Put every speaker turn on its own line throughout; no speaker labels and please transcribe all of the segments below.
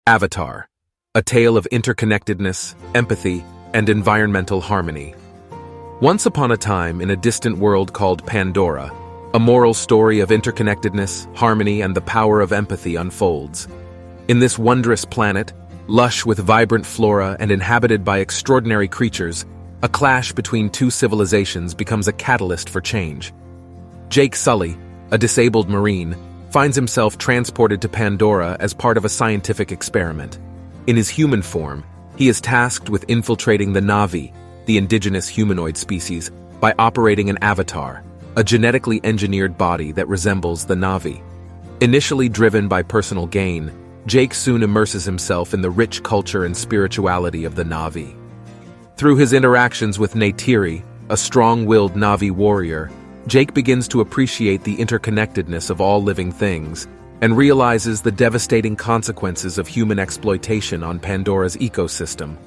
Avatar, a tale of interconnectedness, empathy, and environmental harmony. Once upon a time, in a distant world called Pandora, a moral story of interconnectedness, harmony, and the power of empathy unfolds. In this wondrous planet, lush with vibrant flora and inhabited by extraordinary creatures, a clash between two civilizations becomes a catalyst for change. Jake Sully, a disabled Marine, finds himself transported to Pandora as part of a scientific experiment. In his human form, he is tasked with infiltrating the Na'vi, the indigenous humanoid species, by operating an avatar, a genetically engineered body that resembles the Na'vi. Initially driven by personal gain, Jake soon immerses himself in the rich culture and spirituality of the Na'vi. Through his interactions with Neytiri, a strong-willed Na'vi warrior, Jake begins to appreciate the interconnectedness of all living things and realizes the devastating consequences of human exploitation on Pandora's ecosystem.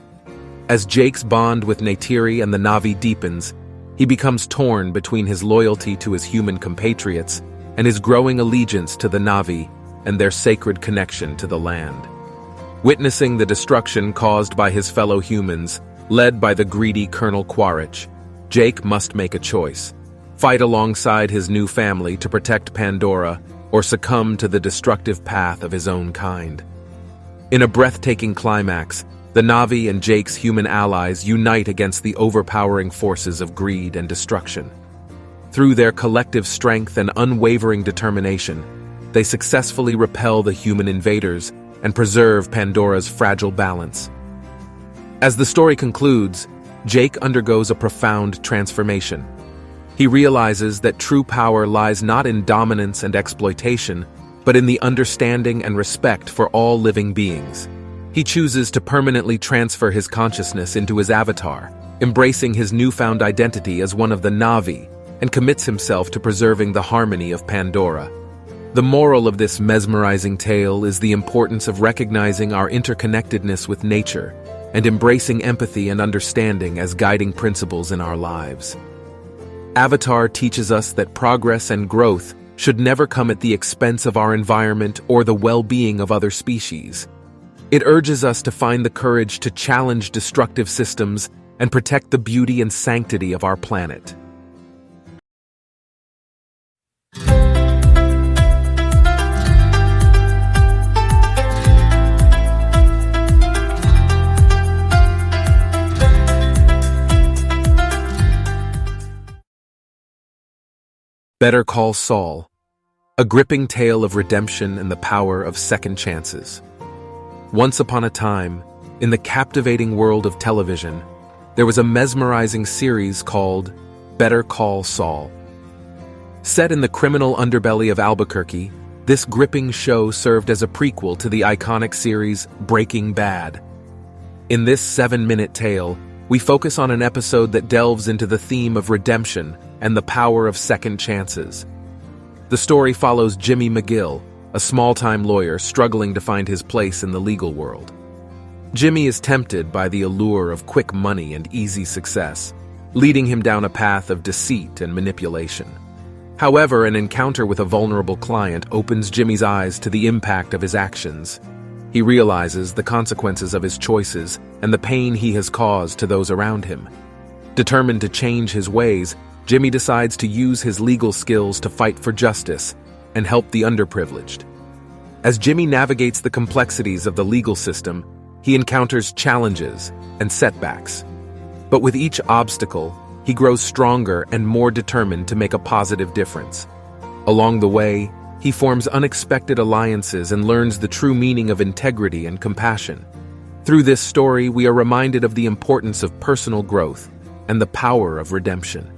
As Jake's bond with Neytiri and the Na'vi deepens, he becomes torn between his loyalty to his human compatriots and his growing allegiance to the Na'vi and their sacred connection to the land. Witnessing the destruction caused by his fellow humans, led by the greedy Colonel Quaritch, Jake must make a choice: fight alongside his new family to protect Pandora, or succumb to the destructive path of his own kind. In a breathtaking climax, the Na'vi and Jake's human allies unite against the overpowering forces of greed and destruction. Through their collective strength and unwavering determination, they successfully repel the human invaders and preserve Pandora's fragile balance. As the story concludes, Jake undergoes a profound transformation. He realizes that true power lies not in dominance and exploitation, but in the understanding and respect for all living beings. He chooses to permanently transfer his consciousness into his avatar, embracing his newfound identity as one of the Na'vi, and commits himself to preserving the harmony of Pandora. The moral of this mesmerizing tale is the importance of recognizing our interconnectedness with nature and embracing empathy and understanding as guiding principles in our lives. Avatar teaches us that progress and growth should never come at the expense of our environment or the well-being of other species. It urges us to find the courage to challenge destructive systems and protect the beauty and sanctity of our planet. Better Call Saul, a gripping tale of redemption and the power of second chances. Once upon a time, in the captivating world of television, there was a mesmerizing series called Better Call Saul. Set in the criminal underbelly of Albuquerque, this gripping show served as a prequel to the iconic series Breaking Bad. In this 7-minute tale, we focus on an episode that delves into the theme of redemption and the power of second chances. The story follows Jimmy McGill, a small-time lawyer struggling to find his place in the legal world. Jimmy is tempted by the allure of quick money and easy success, leading him down a path of deceit and manipulation. However, an encounter with a vulnerable client opens Jimmy's eyes to the impact of his actions. He realizes the consequences of his choices and the pain he has caused to those around him. Determined to change his ways, Jimmy decides to use his legal skills to fight for justice and help the underprivileged. As Jimmy navigates the complexities of the legal system, he encounters challenges and setbacks. But with each obstacle, he grows stronger and more determined to make a positive difference. Along the way, he forms unexpected alliances and learns the true meaning of integrity and compassion. Through this story, we are reminded of the importance of personal growth and the power of redemption.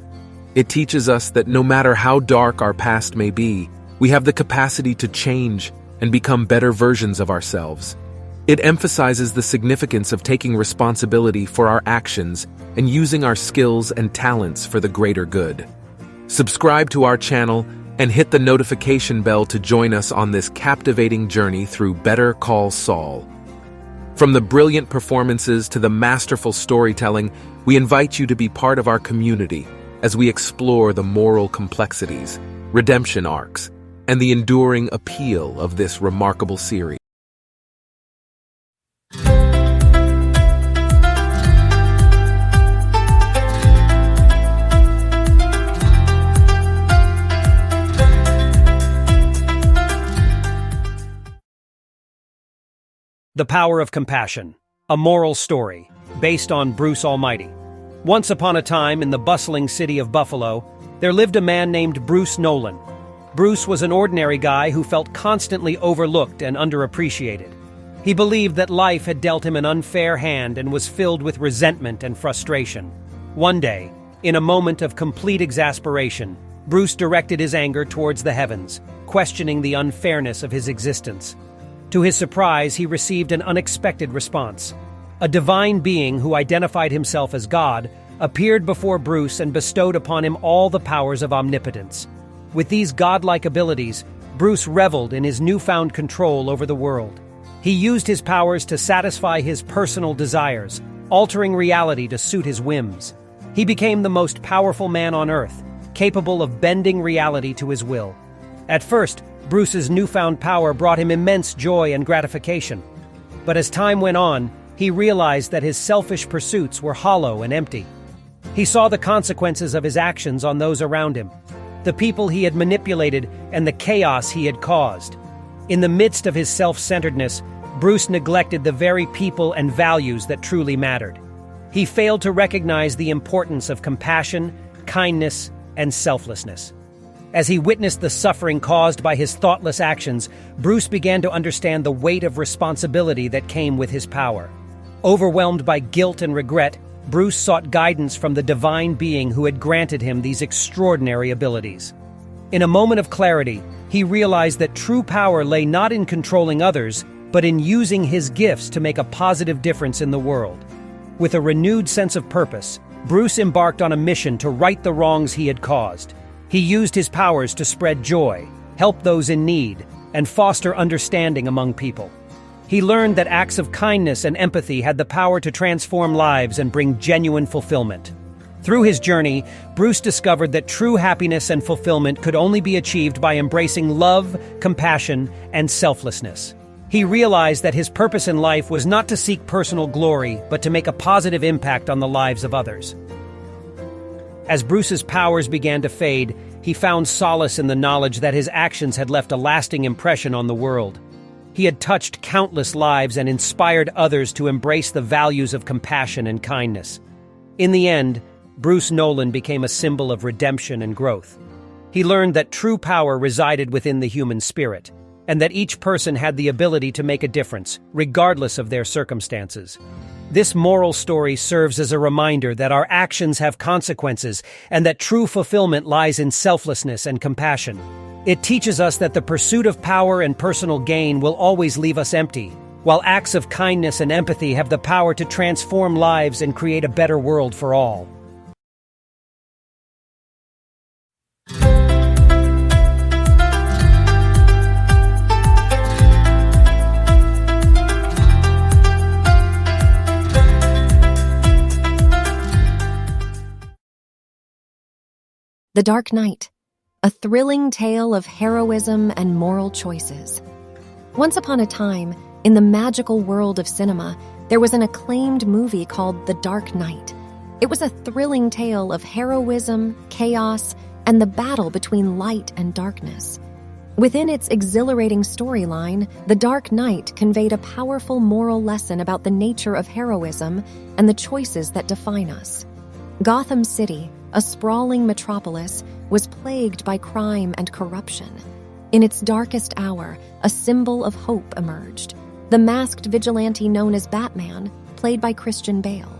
It teaches us that no matter how dark our past may be, we have the capacity to change and become better versions of ourselves. It emphasizes the significance of taking responsibility for our actions and using our skills and talents for the greater good. Subscribe to our channel and hit the notification bell to join us on this captivating journey through Better Call Saul. From the brilliant performances to the masterful storytelling, we invite you to be part of our community as we explore the moral complexities, redemption arcs, and the enduring appeal of this remarkable series.
The Power of Compassion, a moral story, based on Bruce Almighty. Once upon a time, in the bustling city of Buffalo, there lived a man named Bruce Nolan. Bruce was an ordinary guy who felt constantly overlooked and underappreciated. He believed that life had dealt him an unfair hand and was filled with resentment and frustration. One day, in a moment of complete exasperation, Bruce directed his anger towards the heavens, questioning the unfairness of his existence. To his surprise, he received an unexpected response. A divine being who identified himself as God appeared before Bruce and bestowed upon him all the powers of omnipotence. With these godlike abilities, Bruce reveled in his newfound control over the world. He used his powers to satisfy his personal desires, altering reality to suit his whims. He became the most powerful man on Earth, capable of bending reality to his will. At first, Bruce's newfound power brought him immense joy and gratification. But as time went on, he realized that his selfish pursuits were hollow and empty. He saw the consequences of his actions on those around him, the people he had manipulated and the chaos he had caused. In the midst of his self-centeredness, Bruce neglected the very people and values that truly mattered. He failed to recognize the importance of compassion, kindness, and selflessness. As he witnessed the suffering caused by his thoughtless actions, Bruce began to understand the weight of responsibility that came with his power. Overwhelmed by guilt and regret, Bruce sought guidance from the divine being who had granted him these extraordinary abilities. In a moment of clarity, he realized that true power lay not in controlling others, but in using his gifts to make a positive difference in the world. With a renewed sense of purpose, Bruce embarked on a mission to right the wrongs he had caused. He used his powers to spread joy, help those in need, and foster understanding among people. He learned that acts of kindness and empathy had the power to transform lives and bring genuine fulfillment. Through his journey, Bruce discovered that true happiness and fulfillment could only be achieved by embracing love, compassion, and selflessness. He realized that his purpose in life was not to seek personal glory, but to make a positive impact on the lives of others. As Bruce's powers began to fade, he found solace in the knowledge that his actions had left a lasting impression on the world. He had touched countless lives and inspired others to embrace the values of compassion and kindness. In the end, Bruce Nolan became a symbol of redemption and growth. He learned that true power resided within the human spirit, and that each person had the ability to make a difference, regardless of their circumstances. This moral story serves as a reminder that our actions have consequences and that true fulfillment lies in selflessness and compassion. It teaches us that the pursuit of power and personal gain will always leave us empty, while acts of kindness and empathy have the power to transform lives and create a better world for all.
The Dark Knight, a thrilling tale of heroism and moral choices. Once upon a time, in the magical world of cinema, there was an acclaimed movie called The Dark Knight. It was a thrilling tale of heroism, chaos, and the battle between light and darkness. Within its exhilarating storyline, The Dark Knight conveyed a powerful moral lesson about the nature of heroism and the choices that define us. Gotham City, a sprawling metropolis, was plagued by crime and corruption. In its darkest hour, a symbol of hope emerged. The masked vigilante known as Batman, played by Christian Bale.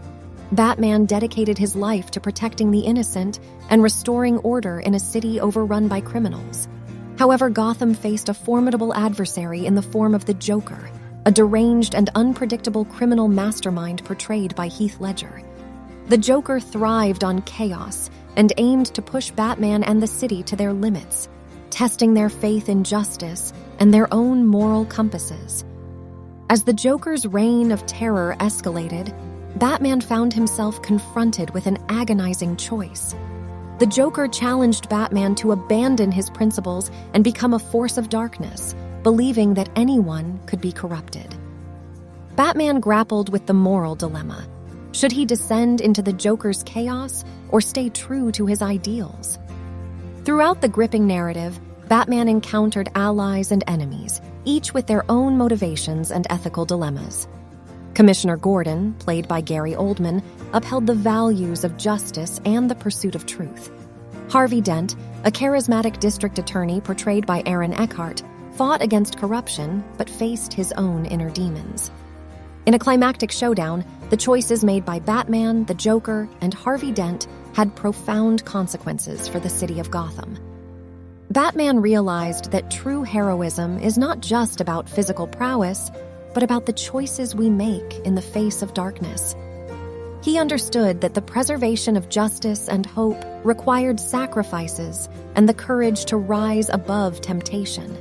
Batman dedicated his life to protecting the innocent and restoring order in a city overrun by criminals. However, Gotham faced a formidable adversary in the form of the Joker, a deranged and unpredictable criminal mastermind portrayed by Heath Ledger. The Joker thrived on chaos and aimed to push Batman and the city to their limits, testing their faith in justice and their own moral compasses. As the Joker's reign of terror escalated, Batman found himself confronted with an agonizing choice. The Joker challenged Batman to abandon his principles and become a force of darkness, believing that anyone could be corrupted. Batman grappled with the moral dilemma. Should he descend into the Joker's chaos or stay true to his ideals? Throughout the gripping narrative, Batman encountered allies and enemies, each with their own motivations and ethical dilemmas. Commissioner Gordon, played by Gary Oldman, upheld the values of justice and the pursuit of truth. Harvey Dent, a charismatic district attorney portrayed by Aaron Eckhart, fought against corruption but faced his own inner demons. In a climactic showdown, the choices made by Batman, the Joker, and Harvey Dent had profound consequences for the city of Gotham. Batman realized that true heroism is not just about physical prowess, but about the choices we make in the face of darkness. He understood that the preservation of justice and hope required sacrifices and the courage to rise above temptation.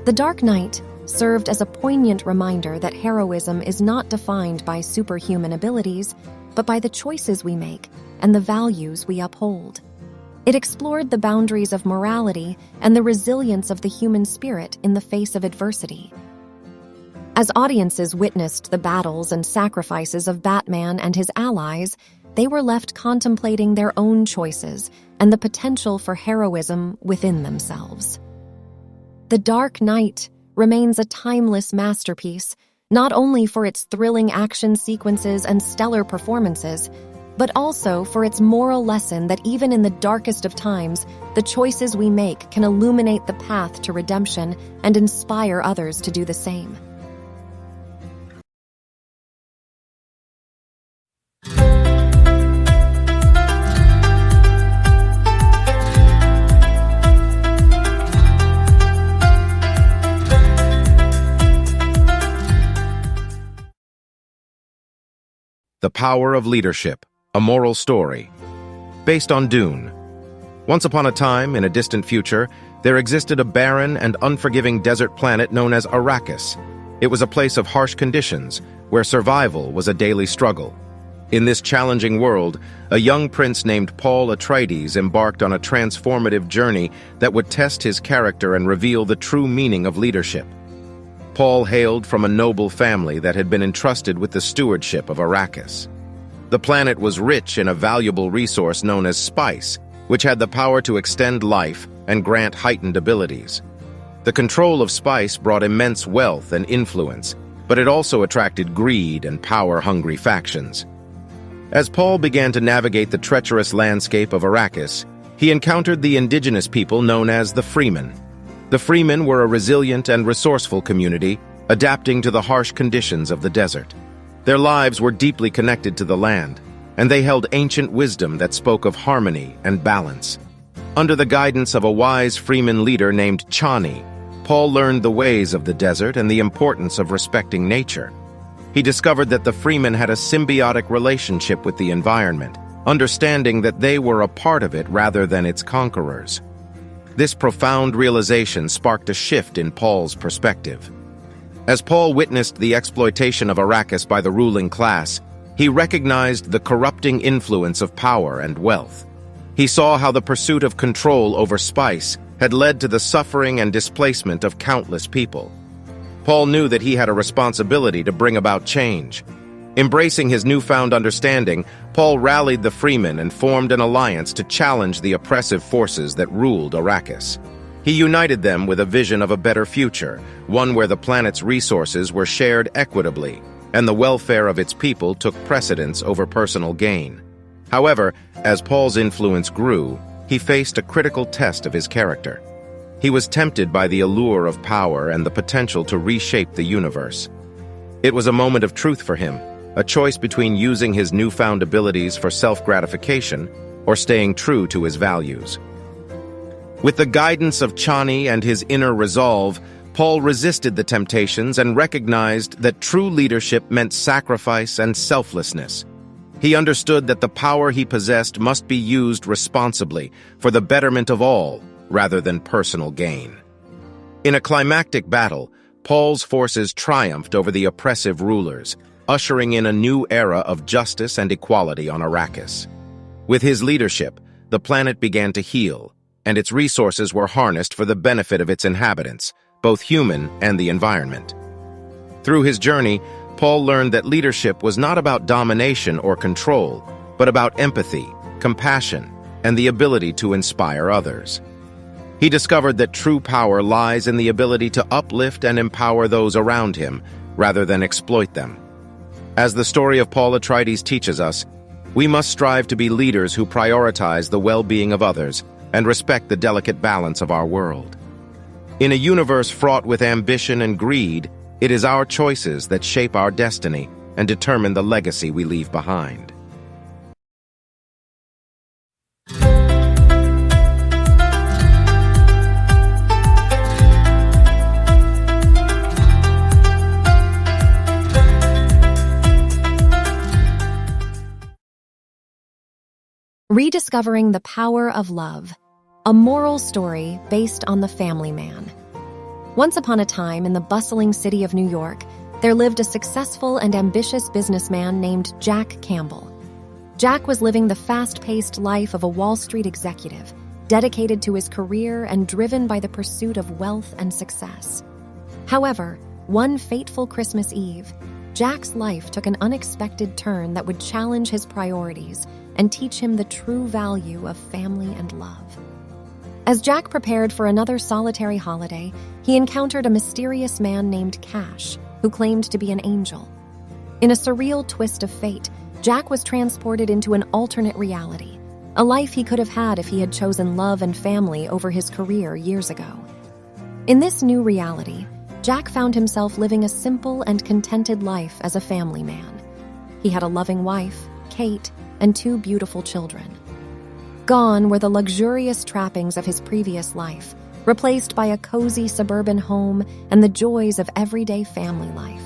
The Dark Knight served as a poignant reminder that heroism is not defined by superhuman abilities, but by the choices we make and the values we uphold. It explored the boundaries of morality and the resilience of the human spirit in the face of adversity. As audiences witnessed the battles and sacrifices of Batman and his allies, they were left contemplating their own choices and the potential for heroism within themselves. The Dark Knight remains a timeless masterpiece, not only for its thrilling action sequences and stellar performances, but also for its moral lesson that even in the darkest of times, the choices we make can illuminate the path to redemption and inspire others to do the same.
The Power of Leadership, a Moral Story. Based on Dune. Once upon a time, in a distant future, there existed a barren and unforgiving desert planet known as Arrakis. It was a place of harsh conditions, where survival was a daily struggle. In this challenging world, a young prince named Paul Atreides embarked on a transformative journey that would test his character and reveal the true meaning of leadership. Paul hailed from a noble family that had been entrusted with the stewardship of Arrakis. The planet was rich in a valuable resource known as spice, which had the power to extend life and grant heightened abilities. The control of spice brought immense wealth and influence, but it also attracted greed and power-hungry factions. As Paul began to navigate the treacherous landscape of Arrakis, he encountered the indigenous people known as the Freemen. The Freemen were a resilient and resourceful community, adapting to the harsh conditions of the desert. Their lives were deeply connected to the land, and they held ancient wisdom that spoke of harmony and balance. Under the guidance of a wise Freeman leader named Chani, Paul learned the ways of the desert and the importance of respecting nature. He discovered that the Freemen had a symbiotic relationship with the environment, understanding that they were a part of it rather than its conquerors. This profound realization sparked a shift in Paul's perspective. As Paul witnessed the exploitation of Arrakis by the ruling class, he recognized the corrupting influence of power and wealth. He saw how the pursuit of control over spice had led to the suffering and displacement of countless people. Paul knew that he had a responsibility to bring about change. Embracing his newfound understanding, Paul rallied the Freemen and formed an alliance to challenge the oppressive forces that ruled Arrakis. He united them with a vision of a better future, one where the planet's resources were shared equitably, and the welfare of its people took precedence over personal gain. However, as Paul's influence grew, he faced a critical test of his character. He was tempted by the allure of power and the potential to reshape the universe. It was a moment of truth for him, a choice between using his newfound abilities for self-gratification or staying true to his values. With the guidance of Chani and his inner resolve, Paul resisted the temptations and recognized that true leadership meant sacrifice and selflessness. He understood that the power he possessed must be used responsibly for the betterment of all, rather than personal gain. In a climactic battle, Paul's forces triumphed over the oppressive rulers, ushering in a new era of justice and equality on Arrakis. With his leadership, the planet began to heal, and its resources were harnessed for the benefit of its inhabitants, both human and the environment. Through his journey, Paul learned that leadership was not about domination or control, but about empathy, compassion, and the ability to inspire others.
He discovered that true power lies in the ability to uplift and empower those around him, rather than exploit them. As the story of Paul Atreides teaches us, we must strive to be leaders who prioritize the well-being of others and respect the delicate balance of our world. In a universe fraught with ambition and greed, it is our choices that shape our destiny and determine the legacy we leave behind.
Rediscovering the Power of Love, a moral story based on The Family Man. Once upon a time in the bustling city of New York, there lived a successful and ambitious businessman named Jack Campbell. Jack was living the fast-paced life of a Wall Street executive, dedicated to his career and driven by the pursuit of wealth and success. However, one fateful Christmas Eve, Jack's life took an unexpected turn that would challenge his priorities and teach him the true value of family and love. As Jack prepared for another solitary holiday, he encountered a mysterious man named Cash, who claimed to be an angel. In a surreal twist of fate, Jack was transported into an alternate reality, a life he could have had if he had chosen love and family over his career years ago. In this new reality, Jack found himself living a simple and contented life as a family man. He had a loving wife, Kate, and 2 beautiful children. Gone were the luxurious trappings of his previous life, replaced by a cozy suburban home and the joys of everyday family life.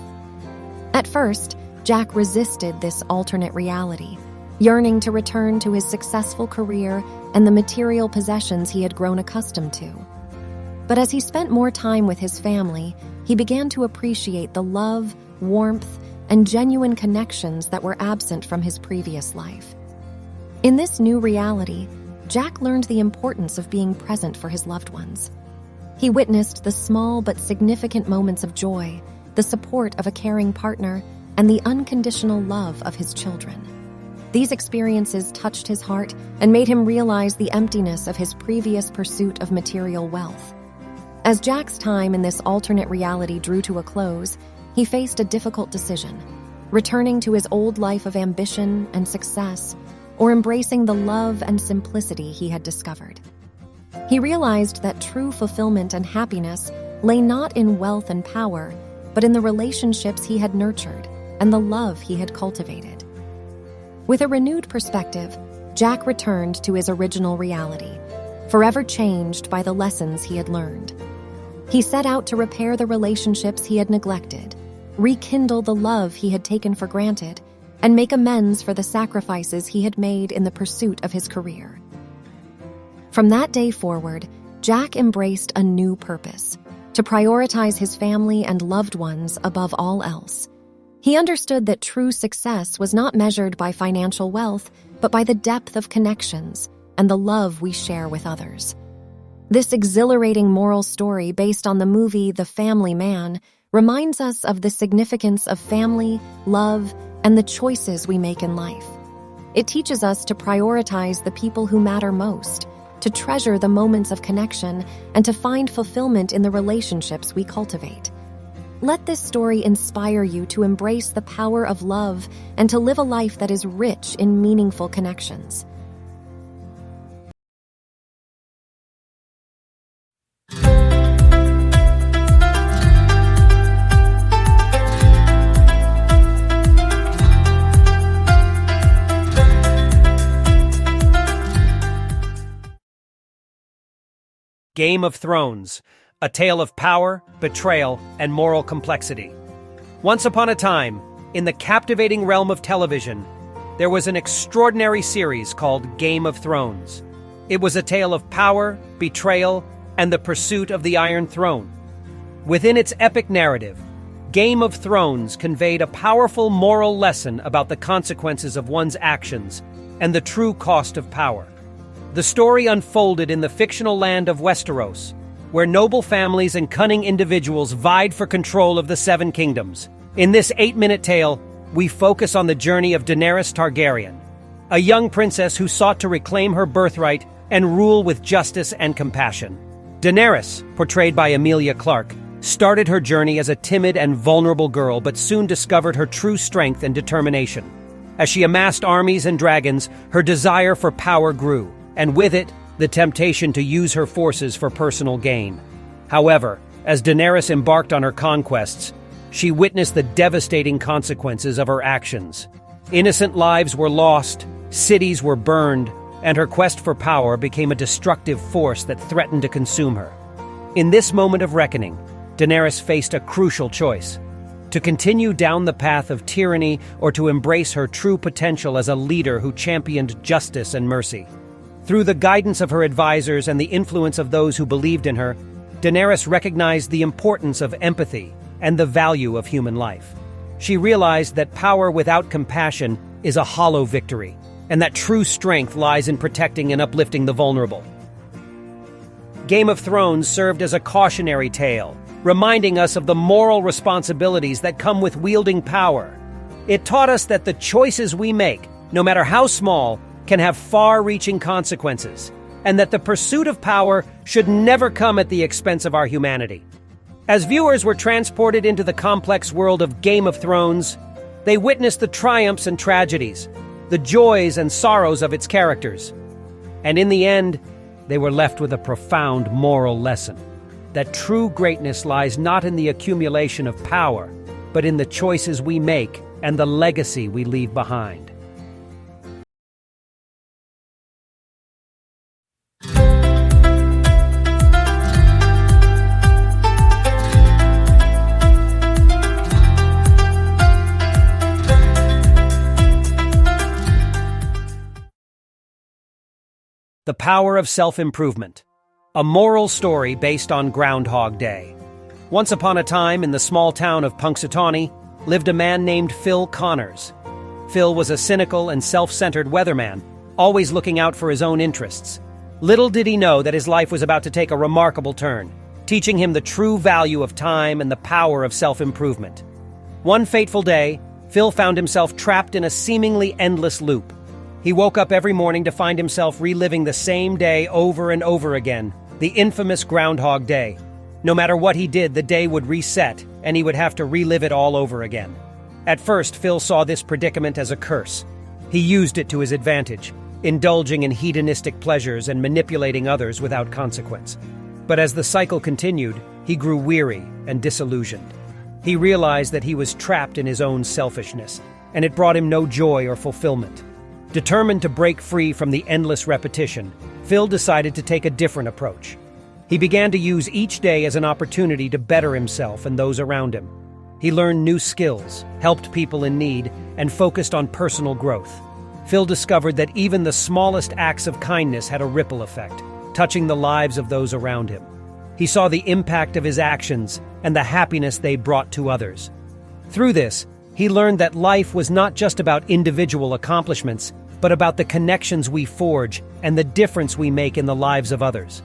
At first, Jack resisted this alternate reality, yearning to return to his successful career and the material possessions he had grown accustomed to. But as he spent more time with his family, he began to appreciate the love, warmth, and genuine connections that were absent from his previous life. In this new reality, Jack learned the importance of being present for his loved ones. He witnessed the small but significant moments of joy, the support of a caring partner, and the unconditional love of his children. These experiences touched his heart and made him realize the emptiness of his previous pursuit of material wealth. As Jack's time in this alternate reality drew to a close, he faced a difficult decision: returning to his old life of ambition and success, or embracing the love and simplicity he had discovered. He realized that true fulfillment and happiness lay not in wealth and power, but in the relationships he had nurtured and the love he had cultivated. With a renewed perspective, Jack returned to his original reality, forever changed by the lessons he had learned. He set out to repair the relationships he had neglected, rekindle the love he had taken for granted, and make amends for the sacrifices he had made in the pursuit of his career. From that day forward, Jack embraced a new purpose: to prioritize his family and loved ones above all else. He understood that true success was not measured by financial wealth, but by the depth of connections and the love we share with others. This exhilarating moral story based on the movie The Family Man reminds us of the significance of family, love, and the choices we make in life. It teaches us to prioritize the people who matter most, to treasure the moments of connection, and to find fulfillment in the relationships we cultivate. Let this story inspire you to embrace the power of love and to live a life that is rich in meaningful connections.
Game of Thrones, a tale of power, betrayal, and moral complexity. Once upon a time, in the captivating realm of television, there was an extraordinary series called Game of Thrones. It was a tale of power, betrayal, and the pursuit of the Iron Throne. Within its epic narrative, Game of Thrones conveyed a powerful moral lesson about the consequences of one's actions and the true cost of power. The story unfolded in the fictional land of Westeros, where noble families and cunning individuals vied for control of the Seven Kingdoms. In this 8-minute tale, we focus on the journey of Daenerys Targaryen, a young princess who sought to reclaim her birthright and rule with justice and compassion. Daenerys, portrayed by Emilia Clarke, started her journey as a timid and vulnerable girl but soon discovered her true strength and determination. As she amassed armies and dragons, her desire for power grew, and with it, the temptation to use her forces for personal gain. However, as Daenerys embarked on her conquests, she witnessed the devastating consequences of her actions. Innocent lives were lost, cities were burned, and her quest for power became a destructive force that threatened to consume her. In this moment of reckoning, Daenerys faced a crucial choice: to continue down the path of tyranny or to embrace her true potential as a leader who championed justice and mercy. Through the guidance of her advisors and the influence of those who believed in her, Daenerys recognized the importance of empathy and the value of human life. She realized that power without compassion is a hollow victory, and that true strength lies in protecting and uplifting the vulnerable. Game of Thrones served as a cautionary tale, reminding us of the moral responsibilities that come with wielding power. It taught us that the choices we make, no matter how small, can have far-reaching consequences, and that the pursuit of power should never come at the expense of our humanity. As viewers were transported into the complex world of Game of Thrones, they witnessed the triumphs and tragedies, the joys and sorrows of its characters. And in the end, they were left with a profound moral lesson: that true greatness lies not in the accumulation of power, but in the choices we make and the legacy we leave behind. The Power of Self-Improvement, a moral story based on Groundhog Day. Once upon a time, in the small town of Punxsutawney, lived a man named Phil Connors. Phil was a cynical and self-centered weatherman, always looking out for his own interests. Little did he know that his life was about to take a remarkable turn, teaching him the true value of time and the power of self-improvement. One fateful day, Phil found himself trapped in a seemingly endless loop. He woke up every morning to find himself reliving the same day over and over again, the infamous Groundhog Day. No matter what he did, the day would reset, and he would have to relive it all over again. At first, Phil saw this predicament as a curse. He used it to his advantage, indulging in hedonistic pleasures and manipulating others without consequence. But as the cycle continued, he grew weary and disillusioned. He realized that he was trapped in his own selfishness, and it brought him no joy or fulfillment. Determined to break free from the endless repetition, Phil decided to take a different approach. He began to use each day as an opportunity to better himself and those around him. He learned new skills, helped people in need, and focused on personal growth. Phil discovered that even the smallest acts of kindness had a ripple effect, touching the lives of those around him. He saw the impact of his actions and the happiness they brought to others. Through this, he learned that life was not just about individual accomplishments, but about the connections we forge and the difference we make in the lives of others.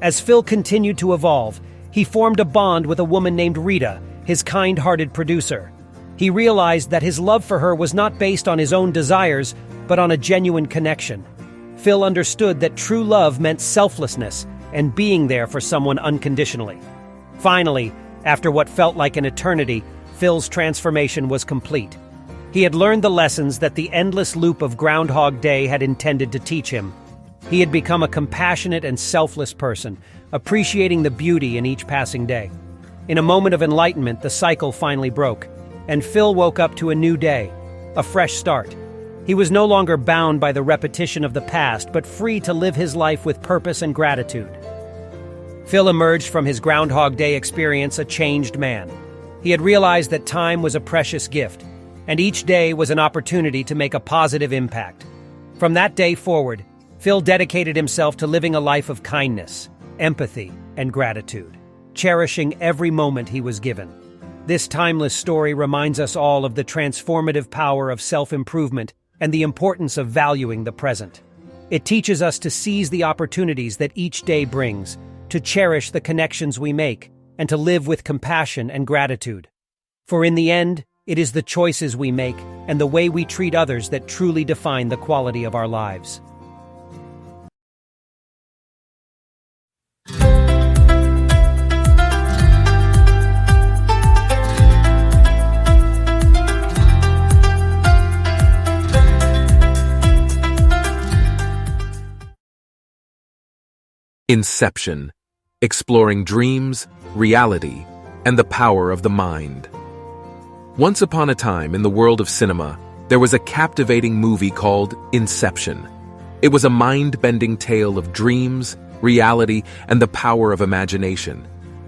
As Phil continued to evolve, he formed a bond with a woman named Rita, his kind-hearted producer. He realized that his love for her was not based on his own desires, but on a genuine connection. Phil understood that true love meant selflessness and being there for someone unconditionally. Finally, after what felt like an eternity, Phil's transformation was complete. He had learned the lessons that the endless loop of Groundhog Day had intended to teach him. He had become a compassionate and selfless person, appreciating the beauty in each passing day. In a moment of enlightenment, the cycle finally broke, and Phil woke up to a new day, a fresh start. He was no longer bound by the repetition of the past, but free to live his life with purpose and gratitude. Phil emerged from his Groundhog Day experience a changed man. He had realized that time was a precious gift, and each day was an opportunity to make a positive impact. From that day forward, Phil dedicated himself to living a life of kindness, empathy, and gratitude, cherishing every moment he was given. This timeless story reminds us all of the transformative power of self-improvement and the importance of valuing the present. It teaches us to seize the opportunities that each day brings, to cherish the connections we make, and to live with compassion and gratitude. For in the end, it is the choices we make and the way we treat others that truly define the quality of our lives.
Inception, exploring dreams, reality, and the power of the mind. Once upon a time in the world of cinema, there was a captivating movie called Inception. It was a mind-bending tale of dreams, reality, and the power of imagination.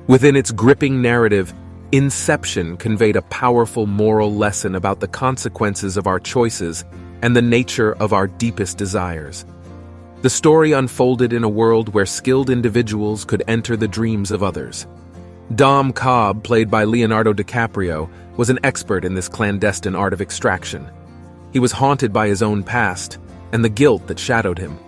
Within its gripping narrative, Inception conveyed a powerful moral lesson about the consequences of our choices and the nature of our deepest desires. The story unfolded in a world where skilled individuals could enter the dreams of others. Dom Cobb, played by Leonardo DiCaprio, was an expert in this clandestine art of extraction. He was haunted by his own past and the guilt that shadowed him.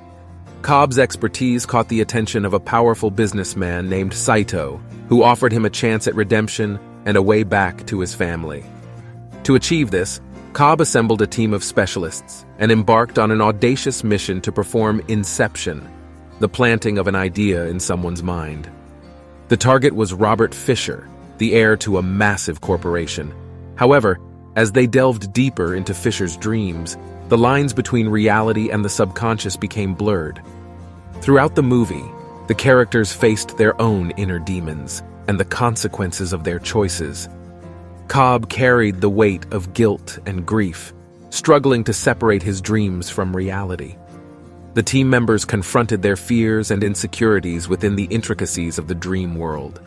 Cobb's expertise caught the attention of a powerful businessman named Saito, who offered him a chance at redemption and a way back to his family. To achieve this, Cobb assembled a team of specialists and embarked on an audacious mission to perform Inception, the planting of an idea in someone's mind. The target was Robert Fisher, the heir to a massive corporation. However, as they delved deeper into Fisher's dreams, the lines between reality and the subconscious became blurred. Throughout the movie, the characters faced their own inner demons and the consequences of their choices. Cobb carried the weight of guilt and grief, struggling to separate his dreams from reality. The team members confronted their fears and insecurities within the intricacies of the dream world.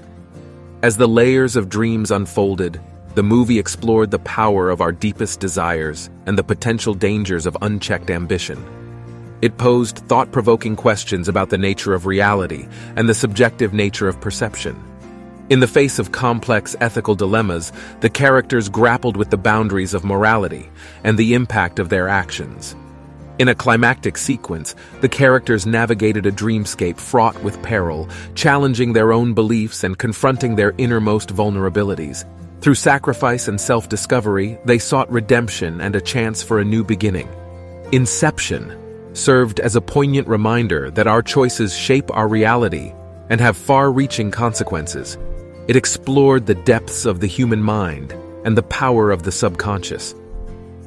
As the layers of dreams unfolded, the movie explored the power of our deepest desires and the potential dangers of unchecked ambition. It posed thought-provoking questions about the nature of reality and the subjective nature of perception. In the face of complex ethical dilemmas, the characters grappled with the boundaries of morality and the impact of their actions. In a climactic sequence, the characters navigated a dreamscape fraught with peril, challenging their own beliefs and confronting their innermost vulnerabilities. Through sacrifice and self-discovery, they sought redemption and a chance for a new beginning. Inception served as a poignant reminder that our choices shape our reality and have far-reaching consequences. It explored the depths of the human mind and the power of the subconscious.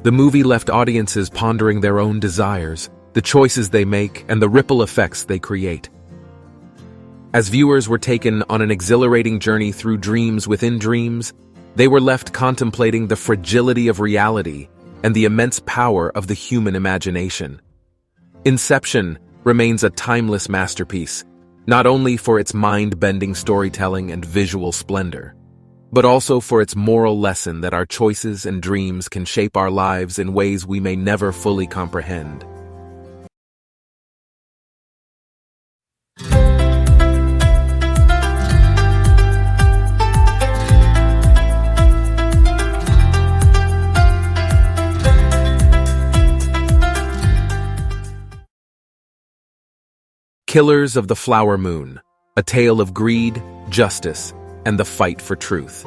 The movie left audiences pondering their own desires, the choices they make, and the ripple effects they create. As viewers were taken on an exhilarating journey through dreams within dreams, they were left contemplating the fragility of reality and the immense power of the human imagination. Inception remains a timeless masterpiece, not only for its mind-bending storytelling and visual splendor, but also for its moral lesson that our choices and dreams can shape our lives in ways we may never fully comprehend. Killers of the Flower Moon, a tale of greed, justice, and the fight for truth.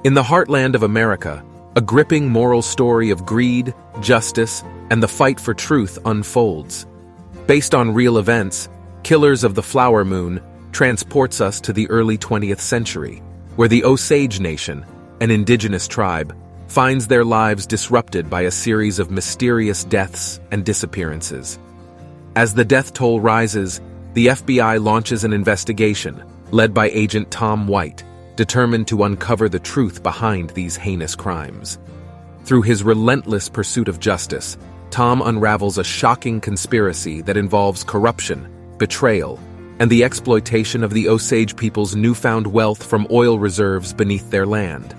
In the heartland of America, a gripping moral story of greed, justice, and the fight for truth unfolds. Based on real events, Killers of the Flower Moon transports us to the early 20th century, where the Osage Nation, an indigenous tribe, finds their lives disrupted by a series of mysterious deaths and disappearances. As the death toll rises, the FBI launches an investigation, led by Agent Tom White, determined to uncover the truth behind these heinous crimes. Through his relentless pursuit of justice, Tom unravels a shocking conspiracy that involves corruption, betrayal, and the exploitation of the Osage people's newfound wealth from oil reserves beneath their land.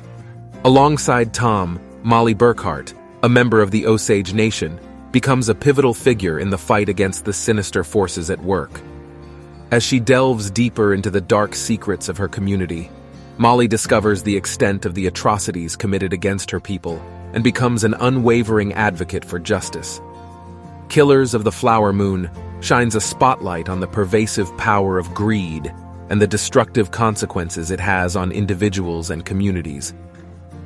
Alongside Tom, Molly Burkhart, a member of the Osage Nation, becomes a pivotal figure in the fight against the sinister forces at work. As she delves deeper into the dark secrets of her community, Molly discovers the extent of the atrocities committed against her people and becomes an unwavering advocate for justice. Killers of the Flower Moon shines a spotlight on the pervasive power of greed and the destructive consequences it has on individuals and communities.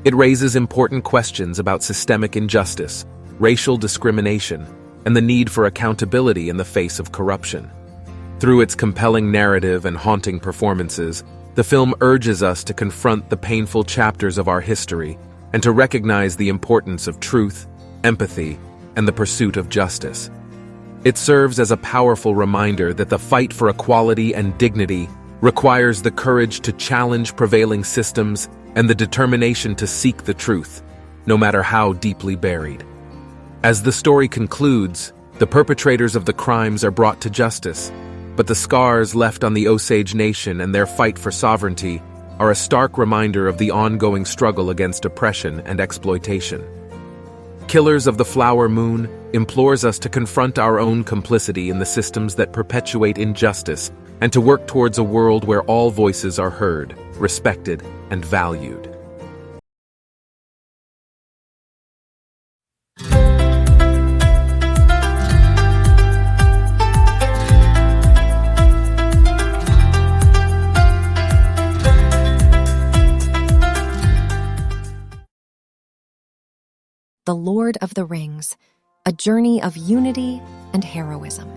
It raises important questions about systemic injustice, racial discrimination, and the need for accountability in the face of corruption. Through its compelling narrative and haunting performances, the film urges us to confront the painful chapters of our history and to recognize the importance of truth, empathy, and the pursuit of justice. It serves as a powerful reminder that the fight for equality and dignity requires the courage to challenge prevailing systems and the determination to seek the truth, no matter how deeply buried. As the story concludes, the perpetrators of the crimes are brought to justice, but the scars left on the Osage Nation and their fight for sovereignty are a stark reminder of the ongoing struggle against oppression and exploitation. Killers of the Flower Moon implores us to confront our own complicity in the systems that perpetuate injustice and to work towards a world where all voices are heard, respected, and valued.
The Lord of the Rings, a journey of unity and heroism.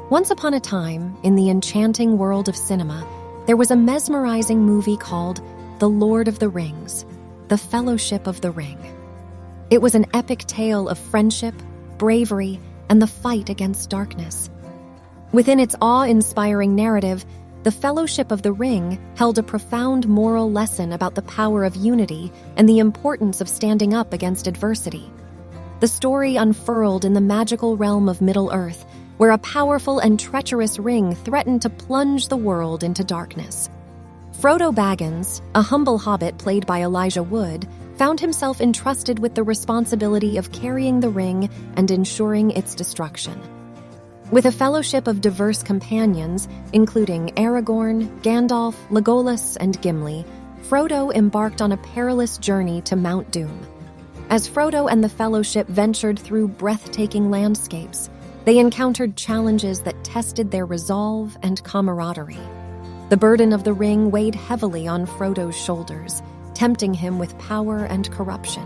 Once upon a time, in the enchanting world of cinema, there was a mesmerizing movie called The Lord of the Rings, The Fellowship of the Ring. It was an epic tale of friendship, bravery, and the fight against darkness. Within its awe-inspiring narrative, The Fellowship of the Ring held a profound moral lesson about the power of unity and the importance of standing up against adversity. The story unfurled in the magical realm of Middle-earth, where a powerful and treacherous ring threatened to plunge the world into darkness. Frodo Baggins, a humble hobbit played by Elijah Wood, found himself entrusted with the responsibility of carrying the ring and ensuring its destruction. With a fellowship of diverse companions, including Aragorn, Gandalf, Legolas, and Gimli, Frodo embarked on a perilous journey to Mount Doom. As Frodo and the Fellowship ventured through breathtaking landscapes, they encountered challenges that tested their resolve and camaraderie. The burden of the ring weighed heavily on Frodo's shoulders, tempting him with power and corruption.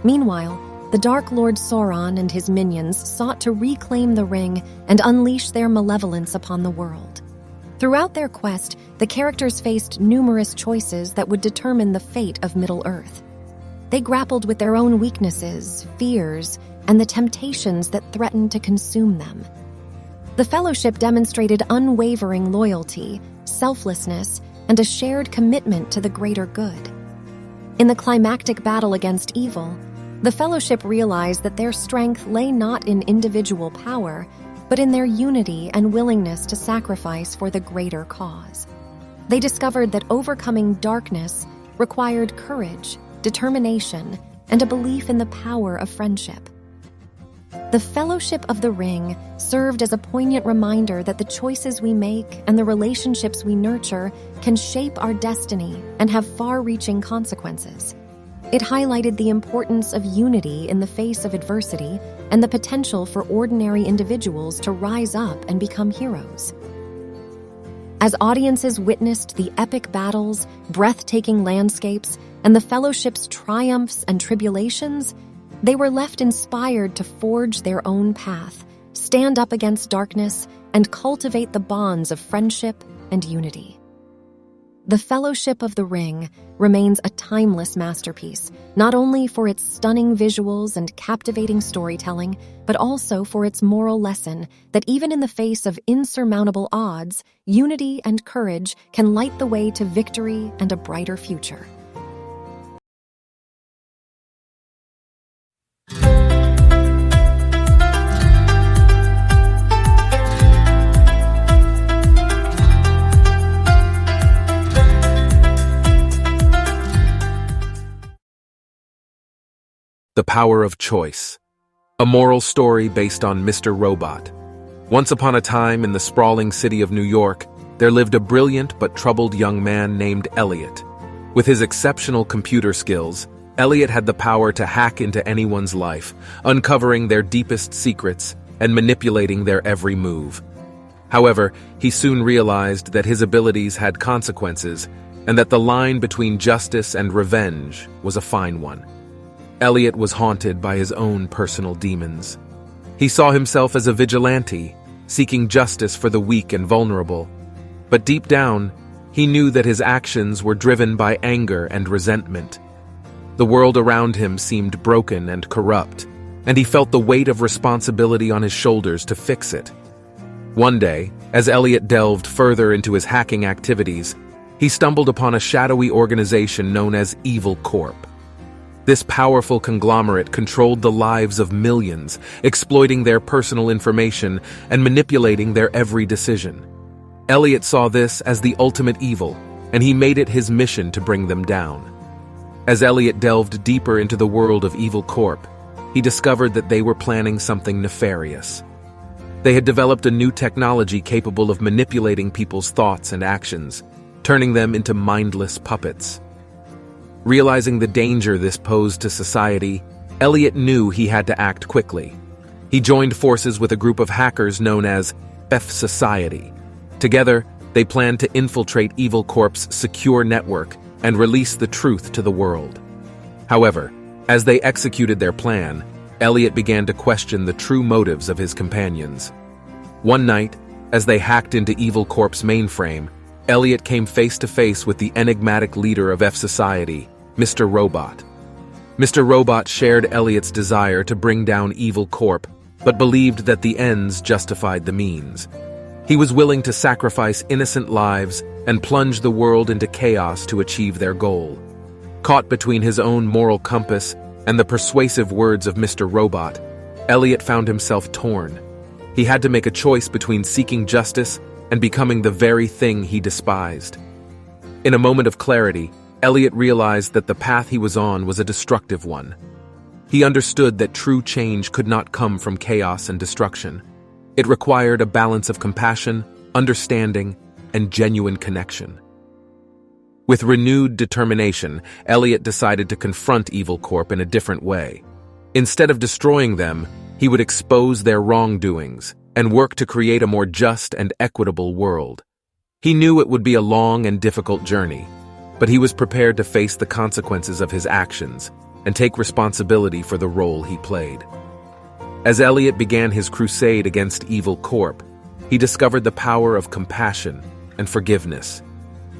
Meanwhile, the Dark Lord Sauron and his minions sought to reclaim the ring and unleash their malevolence upon the world. Throughout their quest, the characters faced numerous choices that would determine the fate of Middle-earth. They grappled with their own weaknesses, fears, and the temptations that threatened to consume them. The Fellowship demonstrated unwavering loyalty, selflessness, and a shared commitment to the greater good. In the climactic battle against evil, the Fellowship realized that their strength lay not in individual power, but in their unity and willingness to sacrifice for the greater cause. They discovered that overcoming darkness required courage, determination, and a belief in the power of friendship. The Fellowship of the Ring served as a poignant reminder that the choices we make and the relationships we nurture can shape our destiny and have far-reaching consequences. It highlighted the importance of unity in the face of adversity and the potential for ordinary individuals to rise up and become heroes. As audiences witnessed the epic battles, breathtaking landscapes, and the Fellowship's triumphs and tribulations, they were left inspired to forge their own path, stand up against darkness, and cultivate the bonds of friendship and unity. The Fellowship of the Ring remains a timeless masterpiece, not only for its stunning visuals and captivating storytelling, but also for its moral lesson that even in the face of insurmountable odds, unity and courage can light the way to victory and a brighter future.
The Power of Choice, a moral story based on Mr. Robot. Once upon a time in the sprawling city of New York, there lived a brilliant but troubled young man named Elliot. With his exceptional computer skills, Elliot had the power to hack into anyone's life, uncovering their deepest secrets and manipulating their every move. However, he soon realized that his abilities had consequences and that the line between justice and revenge was a fine one. Elliot was haunted by his own personal demons. He saw himself as a vigilante, seeking justice for the weak and vulnerable. But deep down, he knew that his actions were driven by anger and resentment. The world around him seemed broken and corrupt, and he felt the weight of responsibility on his shoulders to fix it. One day, as Elliot delved further into his hacking activities, he stumbled upon a shadowy organization known as Evil Corp. This powerful conglomerate controlled the lives of millions, exploiting their personal information and manipulating their every decision. Elliot saw this as the ultimate evil, and he made it his mission to bring them down. As Elliot delved deeper into the world of Evil Corp, he discovered that they were planning something nefarious. They had developed a new technology capable of manipulating people's thoughts and actions, turning them into mindless puppets. Realizing the danger this posed to society, Elliot knew he had to act quickly. He joined forces with a group of hackers known as F Society. Together, they planned to infiltrate Evil Corp's secure network and release the truth to the world. However, as they executed their plan, Elliot began to question the true motives of his companions. One night, as they hacked into Evil Corp's mainframe, Elliot came face to face with the enigmatic leader of F Society, Mr. Robot. Mr. Robot shared Elliot's desire to bring down Evil Corp, but believed that the ends justified the means. He was willing to sacrifice innocent lives and plunge the world into chaos to achieve their goal. Caught between his own moral compass and the persuasive words of Mr. Robot, Elliot found himself torn. He had to make a choice between seeking justice and becoming the very thing he despised. In a moment of clarity, Elliot realized that the path he was on was a destructive one. He understood that true change could not come from chaos and destruction. It required a balance of compassion, understanding, and genuine connection. With renewed determination, Elliot decided to confront Evil Corp in a different way. Instead of destroying them, he would expose their wrongdoings and work to create a more just and equitable world. He knew it would be a long and difficult journey, but he was prepared to face the consequences of his actions and take responsibility for the role he played. As Elliot began his crusade against Evil Corp, he discovered the power of compassion and forgiveness.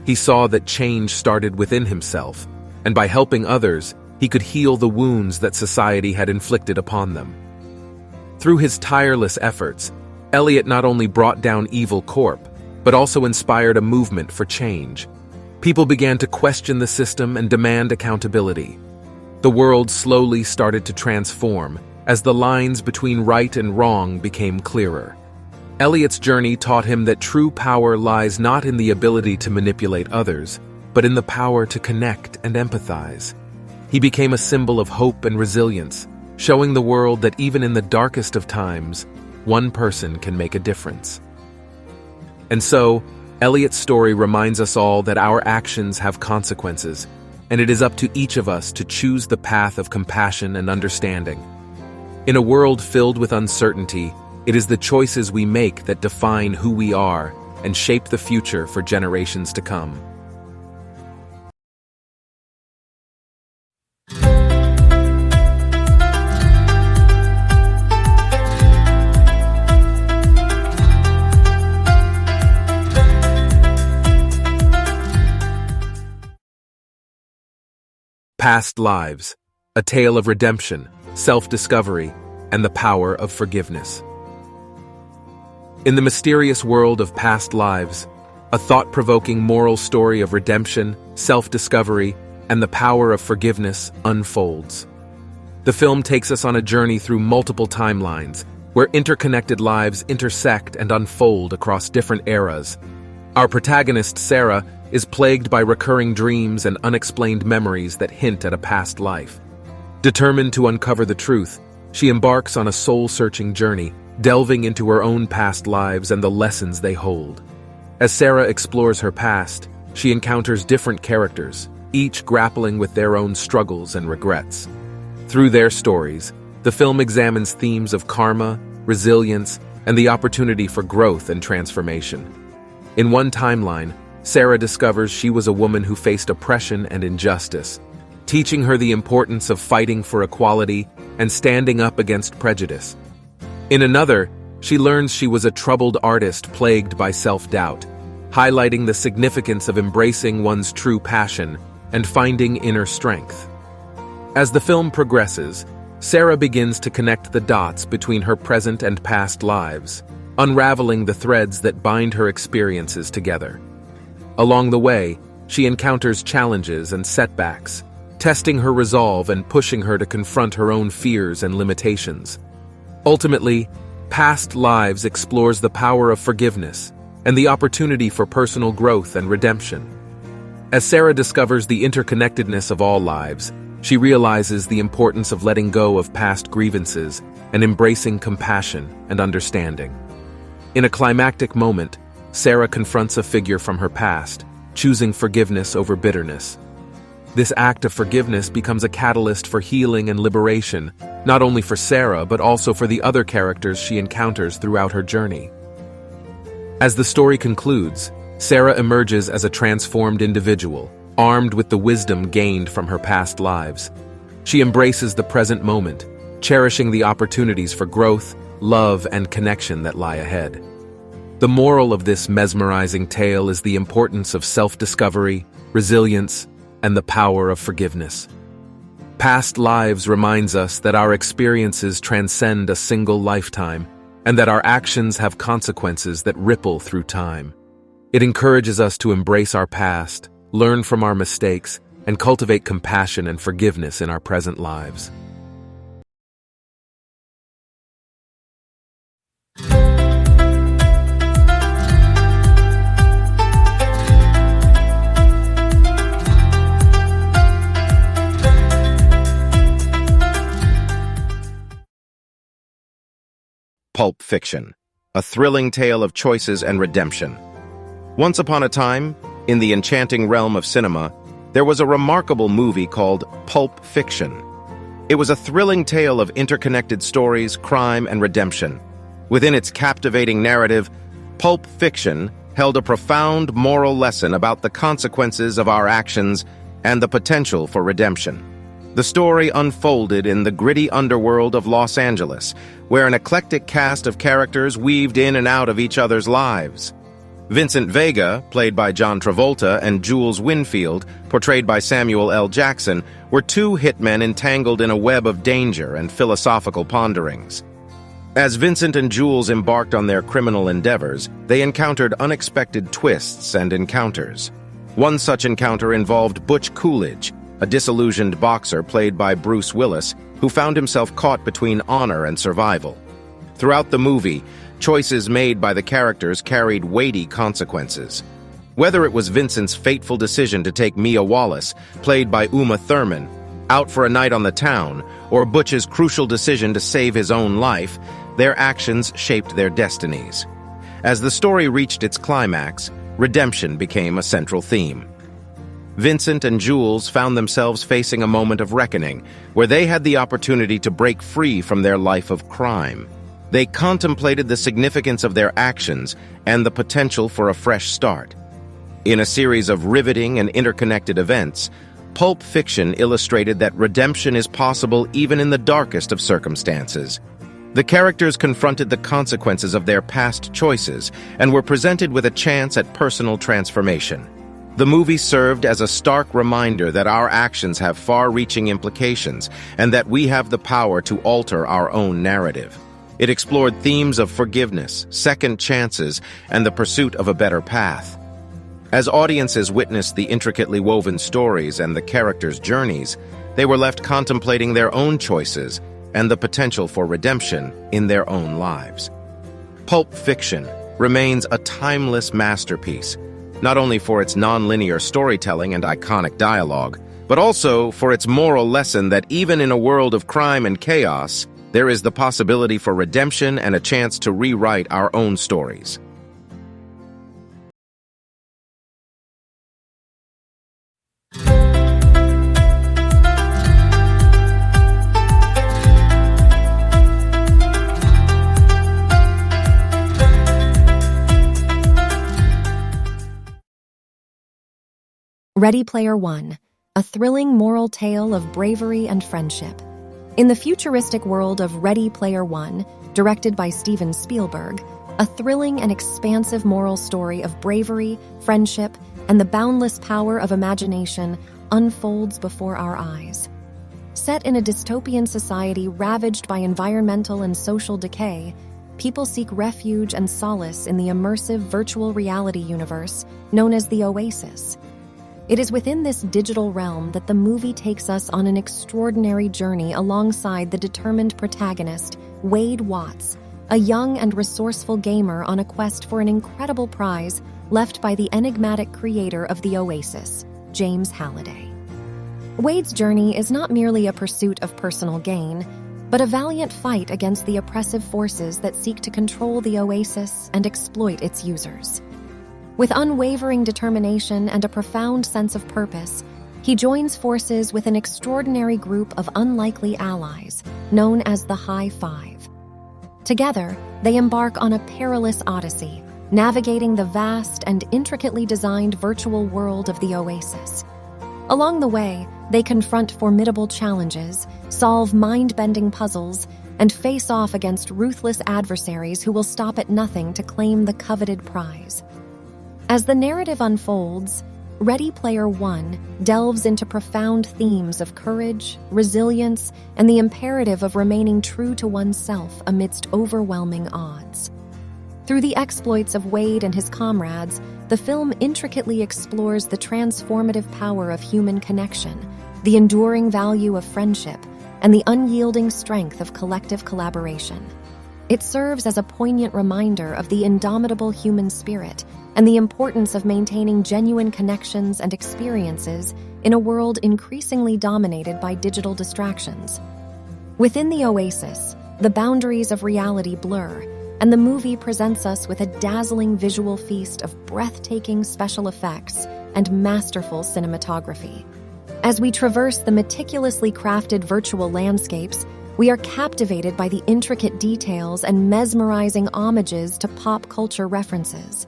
He saw that change started within himself, and by helping others, he could heal the wounds that society had inflicted upon them. Through his tireless efforts, Elliot not only brought down Evil Corp, but also inspired a movement for change. People began to question the system and demand accountability. The world slowly started to transform as the lines between right and wrong became clearer. Elliot's journey taught him that true power lies not in the ability to manipulate others, but in the power to connect and empathize. He became a symbol of hope and resilience, showing the world that even in the darkest of times, one person can make a difference. And so, Elliot's story reminds us all that our actions have consequences, and it is up to each of us to choose the path of compassion and understanding. In a world filled with uncertainty, it is the choices we make that define who we are and shape the future for generations to come. Past Lives, a tale of redemption, self-discovery, and the power of forgiveness. In the mysterious world of past lives, a thought-provoking moral story of redemption, self-discovery, and the power of forgiveness unfolds. The film takes us on a journey through multiple timelines, where interconnected lives intersect and unfold across different eras. Our protagonist, Sarah, is plagued by recurring dreams and unexplained memories that hint at a past life. Determined to uncover the truth, she embarks on a soul-searching journey, delving into her own past lives and the lessons they hold. As Sarah explores her past, she encounters different characters, each grappling with their own struggles and regrets. Through their stories, the film examines themes of karma, resilience, and the opportunity for growth and transformation. In one timeline, Sarah discovers she was a woman who faced oppression and injustice, teaching her the importance of fighting for equality and standing up against prejudice. In another, she learns she was a troubled artist plagued by self-doubt, highlighting the significance of embracing one's true passion and finding inner strength. As the film progresses, Sarah begins to connect the dots between her present and past lives, unraveling the threads that bind her experiences together. Along the way, she encounters challenges and setbacks, testing her resolve and pushing her to confront her own fears and limitations. Ultimately, Past Lives explores the power of forgiveness and the opportunity for personal growth and redemption. As Sarah discovers the interconnectedness of all lives, she realizes the importance of letting go of past grievances and embracing compassion and understanding. In a climactic moment, Sarah confronts a figure from her past, choosing forgiveness over bitterness. This act of forgiveness becomes a catalyst for healing and liberation, not only for Sarah but also for the other characters she encounters throughout her journey. As the story concludes, Sarah emerges as a transformed individual, armed with the wisdom gained from her past lives. She embraces the present moment, cherishing the opportunities for growth, love, and connection that lie ahead. The moral of this mesmerizing tale is the importance of self-discovery, resilience, and the power of forgiveness. Past Lives reminds us that our experiences transcend a single lifetime, and that our actions have consequences that ripple through time. It encourages us to embrace our past, learn from our mistakes, and cultivate compassion and forgiveness in our present lives.
Pulp Fiction, a thrilling tale of choices and redemption. Once upon a time, in the enchanting realm of cinema, there was a remarkable movie called Pulp Fiction. It was a thrilling tale of interconnected stories, crime, and redemption. Within its captivating narrative, Pulp Fiction held a profound moral lesson about the consequences of our actions and the potential for redemption. The story unfolded in the gritty underworld of Los Angeles, where an eclectic cast of characters weaved in and out of each other's lives. Vincent Vega, played by John Travolta, and Jules Winfield, portrayed by Samuel L. Jackson, were two hitmen entangled in a web of danger and philosophical ponderings. As Vincent and Jules embarked on their criminal endeavors, they encountered unexpected twists and encounters. One such encounter involved Butch Coolidge, a disillusioned boxer played by Bruce Willis, who found himself caught between honor and survival. Throughout the movie, choices made by the characters carried weighty consequences. Whether it was Vincent's fateful decision to take Mia Wallace, played by Uma Thurman, out for a night on the town, or Butch's crucial decision to save his own life, their actions shaped their destinies. As the story reached its climax, redemption became a central theme. Vincent and Jules found themselves facing a moment of reckoning, where they had the opportunity to break free from their life of crime. They contemplated the significance of their actions and the potential for a fresh start. In a series of riveting and interconnected events, Pulp Fiction illustrated that redemption is possible even in the darkest of circumstances. The characters confronted the consequences of their past choices and were presented with a chance at personal transformation. The movie served as a stark reminder that our actions have far-reaching implications and that we have the power to alter our own narrative. It explored themes of forgiveness, second chances, and the pursuit of a better path. As audiences witnessed the intricately woven stories and the characters' journeys, they were left contemplating their own choices and the potential for redemption in their own lives. Pulp Fiction remains a timeless masterpiece, not only for its non-linear storytelling and iconic dialogue, but also for its moral lesson that even in a world of crime and chaos, there is the possibility for redemption and a chance to rewrite our own stories.
Ready Player One, a thrilling moral tale of bravery and friendship. In the futuristic world of Ready Player One, directed by Steven Spielberg, a thrilling and expansive moral story of bravery, friendship, and the boundless power of imagination unfolds before our eyes. Set in a dystopian society ravaged by environmental and social decay, people seek refuge and solace in the immersive virtual reality universe known as the Oasis. It is within this digital realm that the movie takes us on an extraordinary journey alongside the determined protagonist, Wade Watts, a young and resourceful gamer on a quest for an incredible prize left by the enigmatic creator of the Oasis, James Halliday. Wade's journey is not merely a pursuit of personal gain, but a valiant fight against the oppressive forces that seek to control the Oasis and exploit its users. With unwavering determination and a profound sense of purpose, he joins forces with an extraordinary group of unlikely allies, known as the High Five. Together, they embark on a perilous odyssey, navigating the vast and intricately designed virtual world of the Oasis. Along the way, they confront formidable challenges, solve mind-bending puzzles, and face off against ruthless adversaries who will stop at nothing to claim the coveted prize. As the narrative unfolds, Ready Player One delves into profound themes of courage, resilience, and the imperative of remaining true to oneself amidst overwhelming odds. Through the exploits of Wade and his comrades, the film intricately explores the transformative power of human connection, the enduring value of friendship, and the unyielding strength of collective collaboration. It serves as a poignant reminder of the indomitable human spirit and the importance of maintaining genuine connections and experiences in a world increasingly dominated by digital distractions. Within the Oasis, the boundaries of reality blur, and the movie presents us with a dazzling visual feast of breathtaking special effects and masterful cinematography. As we traverse the meticulously crafted virtual landscapes, we are captivated by the intricate details and mesmerizing homages to pop culture references.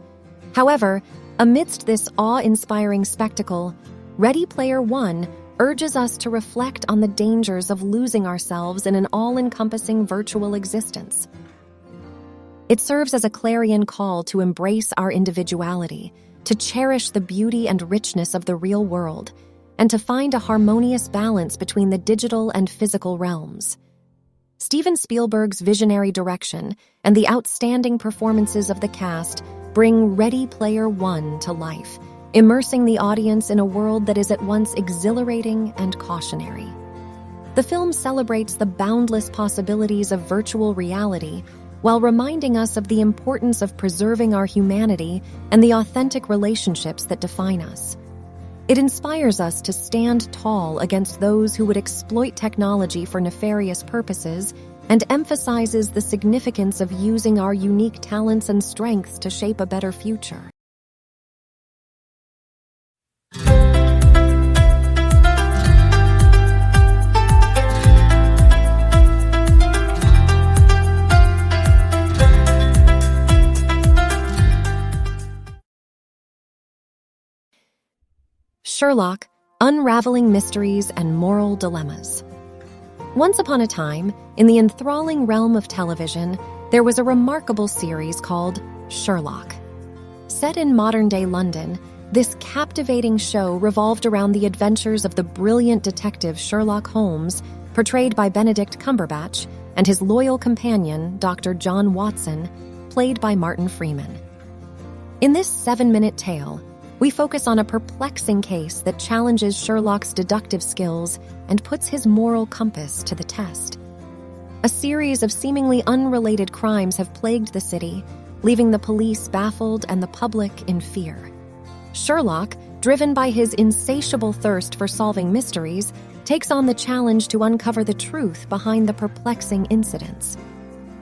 However, amidst this awe-inspiring spectacle, Ready Player One urges us to reflect on the dangers of losing ourselves in an all-encompassing virtual existence. It serves as a clarion call to embrace our individuality, to cherish the beauty and richness of the real world, and to find a harmonious balance between the digital and physical realms. Steven Spielberg's visionary direction and the outstanding performances of the cast bring Ready Player One to life, immersing the audience in a world that is at once exhilarating and cautionary. The film celebrates the boundless possibilities of virtual reality while reminding us of the importance of preserving our humanity and the authentic relationships that define us. It inspires us to stand tall against those who would exploit technology for nefarious purposes and emphasizes the significance of using our unique talents and strengths to shape a better future. Sherlock, Unraveling Mysteries and Moral Dilemmas. Once upon a time, in the enthralling realm of television, there was a remarkable series called Sherlock. Set in modern-day London, this captivating show revolved around the adventures of the brilliant detective Sherlock Holmes, portrayed by Benedict Cumberbatch, and his loyal companion, Dr. John Watson, played by Martin Freeman. In this 7-minute tale, we focus on a perplexing case that challenges Sherlock's deductive skills and puts his moral compass to the test. A series of seemingly unrelated crimes have plagued the city, leaving the police baffled and the public in fear. Sherlock, driven by his insatiable thirst for solving mysteries, takes on the challenge to uncover the truth behind the perplexing incidents.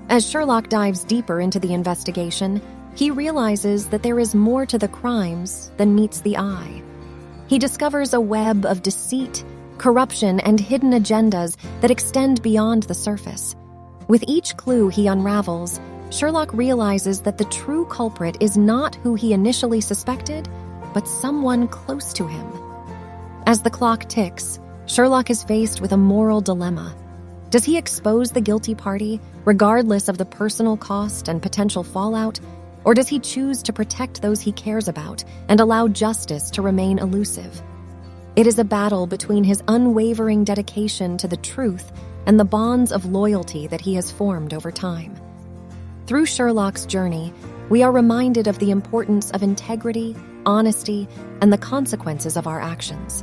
As Sherlock dives deeper into the investigation, he realizes that there is more to the crimes than meets the eye. He discovers a web of deceit, corruption, and hidden agendas that extend beyond the surface. With each clue he unravels, Sherlock realizes that the true culprit is not who he initially suspected, but someone close to him. As the clock ticks, Sherlock is faced with a moral dilemma. Does he expose the guilty party, regardless of the personal cost and potential fallout, or does he choose to protect those he cares about and allow justice to remain elusive? It is a battle between his unwavering dedication to the truth and the bonds of loyalty that he has formed over time. Through Sherlock's journey, we are reminded of the importance of integrity, honesty, and the consequences of our actions.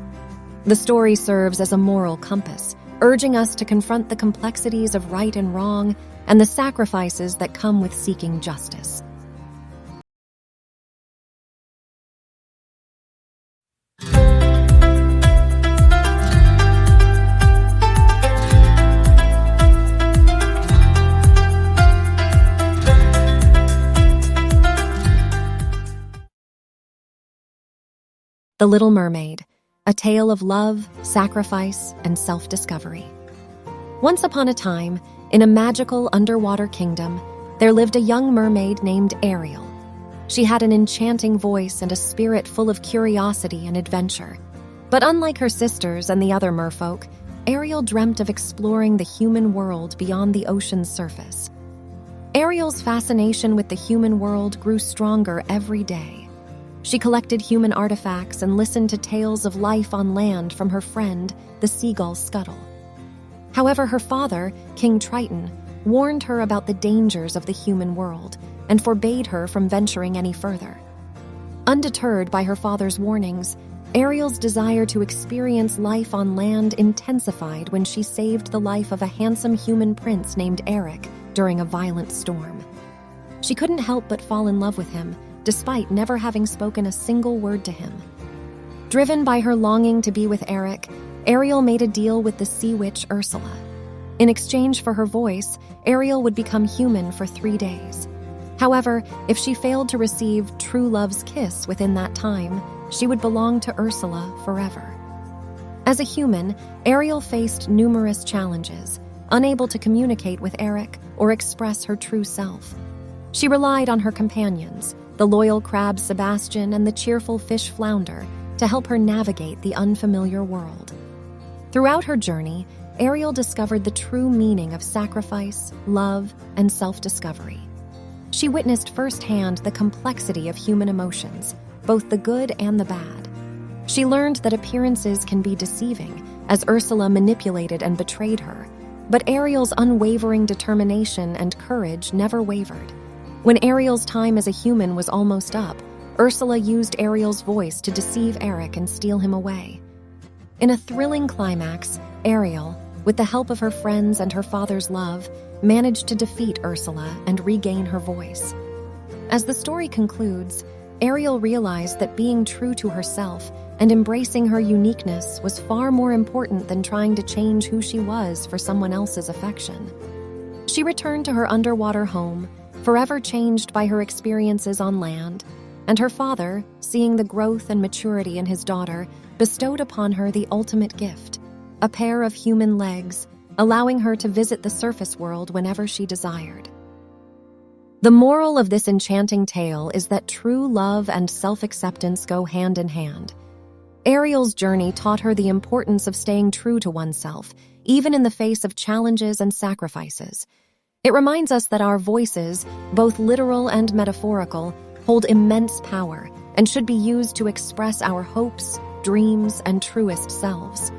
The story serves as a moral compass, urging us to confront the complexities of right and wrong and the sacrifices that come with seeking justice. The Little Mermaid, a tale of love, sacrifice, and self-discovery. Once upon a time, in a magical underwater kingdom, there lived a young mermaid named Ariel. She had an enchanting voice and a spirit full of curiosity and adventure. But unlike her sisters and the other merfolk, Ariel dreamt of exploring the human world beyond the ocean's surface. Ariel's fascination with the human world grew stronger every day. She collected human artifacts and listened to tales of life on land from her friend, the seagull Scuttle. However, her father, King Triton, warned her about the dangers of the human world and forbade her from venturing any further. Undeterred by her father's warnings, Ariel's desire to experience life on land intensified when she saved the life of a handsome human prince named Eric during a violent storm. She couldn't help but fall in love with him, despite never having spoken a single word to him. Driven by her longing to be with Eric, Ariel made a deal with the sea witch Ursula. In exchange for her voice, Ariel would become human for 3 days. However, if she failed to receive true love's kiss within that time, she would belong to Ursula forever. As a human, Ariel faced numerous challenges, unable to communicate with Eric or express her true self. She relied on her companions, the loyal crab Sebastian and the cheerful fish Flounder, to help her navigate the unfamiliar world. Throughout her journey, Ariel discovered the true meaning of sacrifice, love, and self-discovery. She witnessed firsthand the complexity of human emotions, both the good and the bad. She learned that appearances can be deceiving, as Ursula manipulated and betrayed her, but Ariel's unwavering determination and courage never wavered. When Ariel's time as a human was almost up, Ursula used Ariel's voice to deceive Eric and steal him away. In a thrilling climax, Ariel, with the help of her friends and her father's love, managed to defeat Ursula and regain her voice. As the story concludes, Ariel realized that being true to herself and embracing her uniqueness was far more important than trying to change who she was for someone else's affection. She returned to her underwater home, forever changed by her experiences on land, and her father, seeing the growth and maturity in his daughter, bestowed upon her the ultimate gift, a pair of human legs, allowing her to visit the surface world whenever she desired. The moral of this enchanting tale is that true love and self-acceptance go hand in hand. Ariel's journey taught her the importance of staying true to oneself, even in the face of challenges and sacrifices. It reminds us that our voices, both literal and metaphorical, hold immense power and should be used to express our hopes, dreams, and truest selves.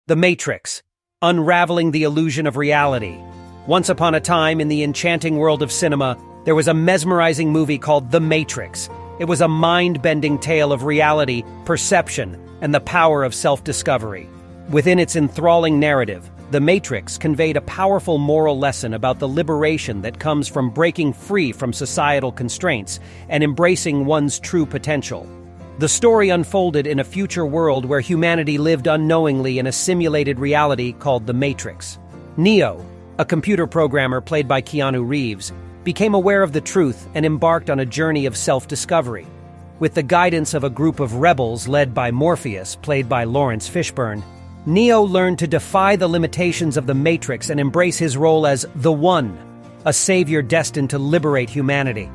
The Matrix, unraveling the illusion of reality. Once upon a time, in the enchanting world of cinema, there was a mesmerizing movie called The Matrix. It was a mind-bending tale of reality, perception, and the power of self-discovery. Within its enthralling narrative, The Matrix conveyed a powerful moral lesson about the liberation that comes from breaking free from societal constraints and embracing one's true potential. The story unfolded in a future world where humanity lived unknowingly in a simulated reality called The Matrix. Neo, a computer programmer played by Keanu Reeves, became aware of the truth and embarked on a journey of self-discovery. With the guidance of a group of rebels led by Morpheus, played by Lawrence Fishburne, Neo learned to defy the limitations of the Matrix and embrace his role as the One, a savior destined to liberate humanity.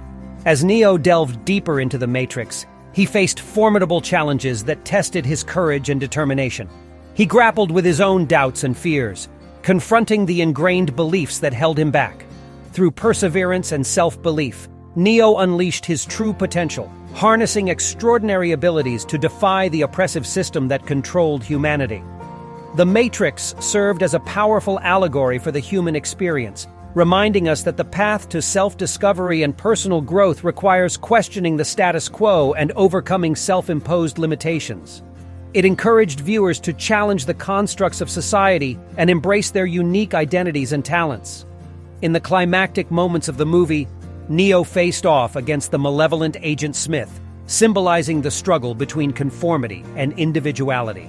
As Neo delved deeper into the Matrix, He faced formidable challenges that tested his courage and determination. He grappled with his own doubts and fears, confronting the ingrained beliefs that held him back. Through perseverance and self-belief, Neo unleashed his true potential, harnessing extraordinary abilities to defy the oppressive system that controlled humanity. The Matrix served as a powerful allegory for the human experience, reminding us that the path to self-discovery and personal growth requires questioning the status quo and overcoming self-imposed limitations. It encouraged viewers to challenge the constructs of society and embrace their unique identities and talents. In the climactic moments of the movie, Neo faced off against the malevolent Agent Smith, symbolizing the struggle between conformity and individuality.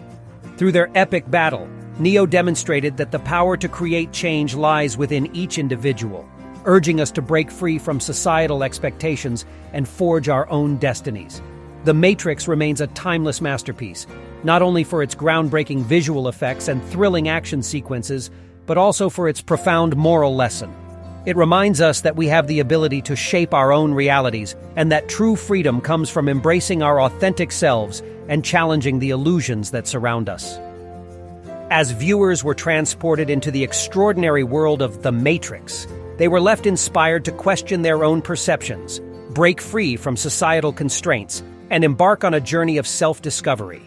Through their epic battle, Neo demonstrated that the power to create change lies within each individual, urging us to break free from societal expectations and forge our own destinies. The Matrix remains a timeless masterpiece, not only for its groundbreaking visual effects and thrilling action sequences, but also for its profound moral lesson. It reminds us that we have the ability to shape our own realities, and that true freedom comes from embracing our authentic selves and challenging the illusions that surround us. As viewers were transported into the extraordinary world of The Matrix, they were left inspired to question their own perceptions, break free from societal constraints, and embark on a journey of self-discovery.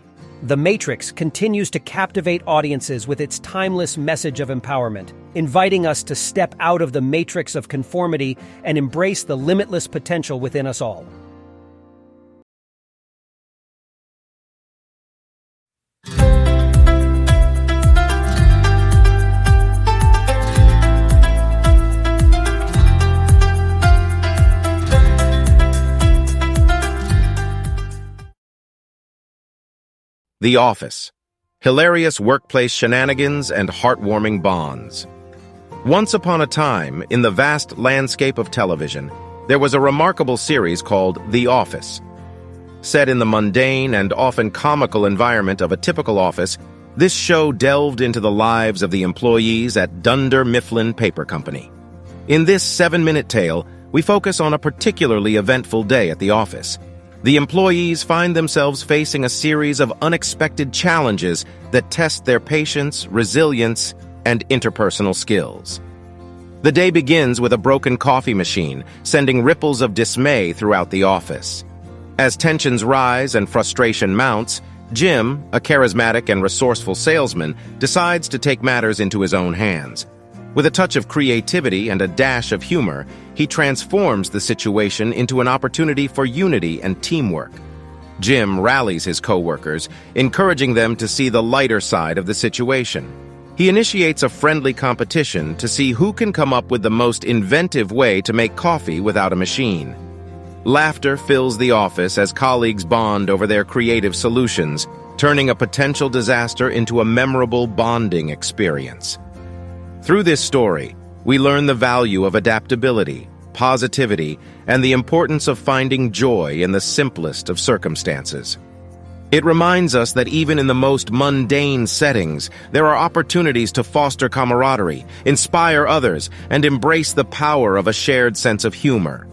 The Matrix continues to captivate audiences with its timeless message of empowerment, inviting us to step out of the matrix of conformity and embrace the limitless potential within us all.
The Office. Hilarious workplace shenanigans and heartwarming bonds. Once upon a time, in the vast landscape of television, there was a remarkable series called The Office. Set in the mundane and often comical environment of a typical office, this show delved into the lives of the employees at Dunder Mifflin Paper Company. In this 7-minute tale, we focus on a particularly eventful day at the office. The employees find themselves facing a series of unexpected challenges that test their patience, resilience, and interpersonal skills. The day begins with a broken coffee machine, sending ripples of dismay throughout the office. As tensions rise and frustration mounts, Jim, a charismatic and resourceful salesman, decides to take matters into his own hands. With a touch of creativity and a dash of humor, he transforms the situation into an opportunity for unity and teamwork. Jim rallies his co-workers, encouraging them to see the lighter side of the situation. He initiates a friendly competition to see who can come up with the most inventive way to make coffee without a machine. Laughter fills the office as colleagues bond over their creative solutions, turning a potential disaster into a memorable bonding experience. Through this story, we learn the value of adaptability, positivity, and the importance of finding joy in the simplest of circumstances. It reminds us that even in the most mundane settings, there are opportunities to foster camaraderie, inspire others, and embrace the power of a shared sense of humor.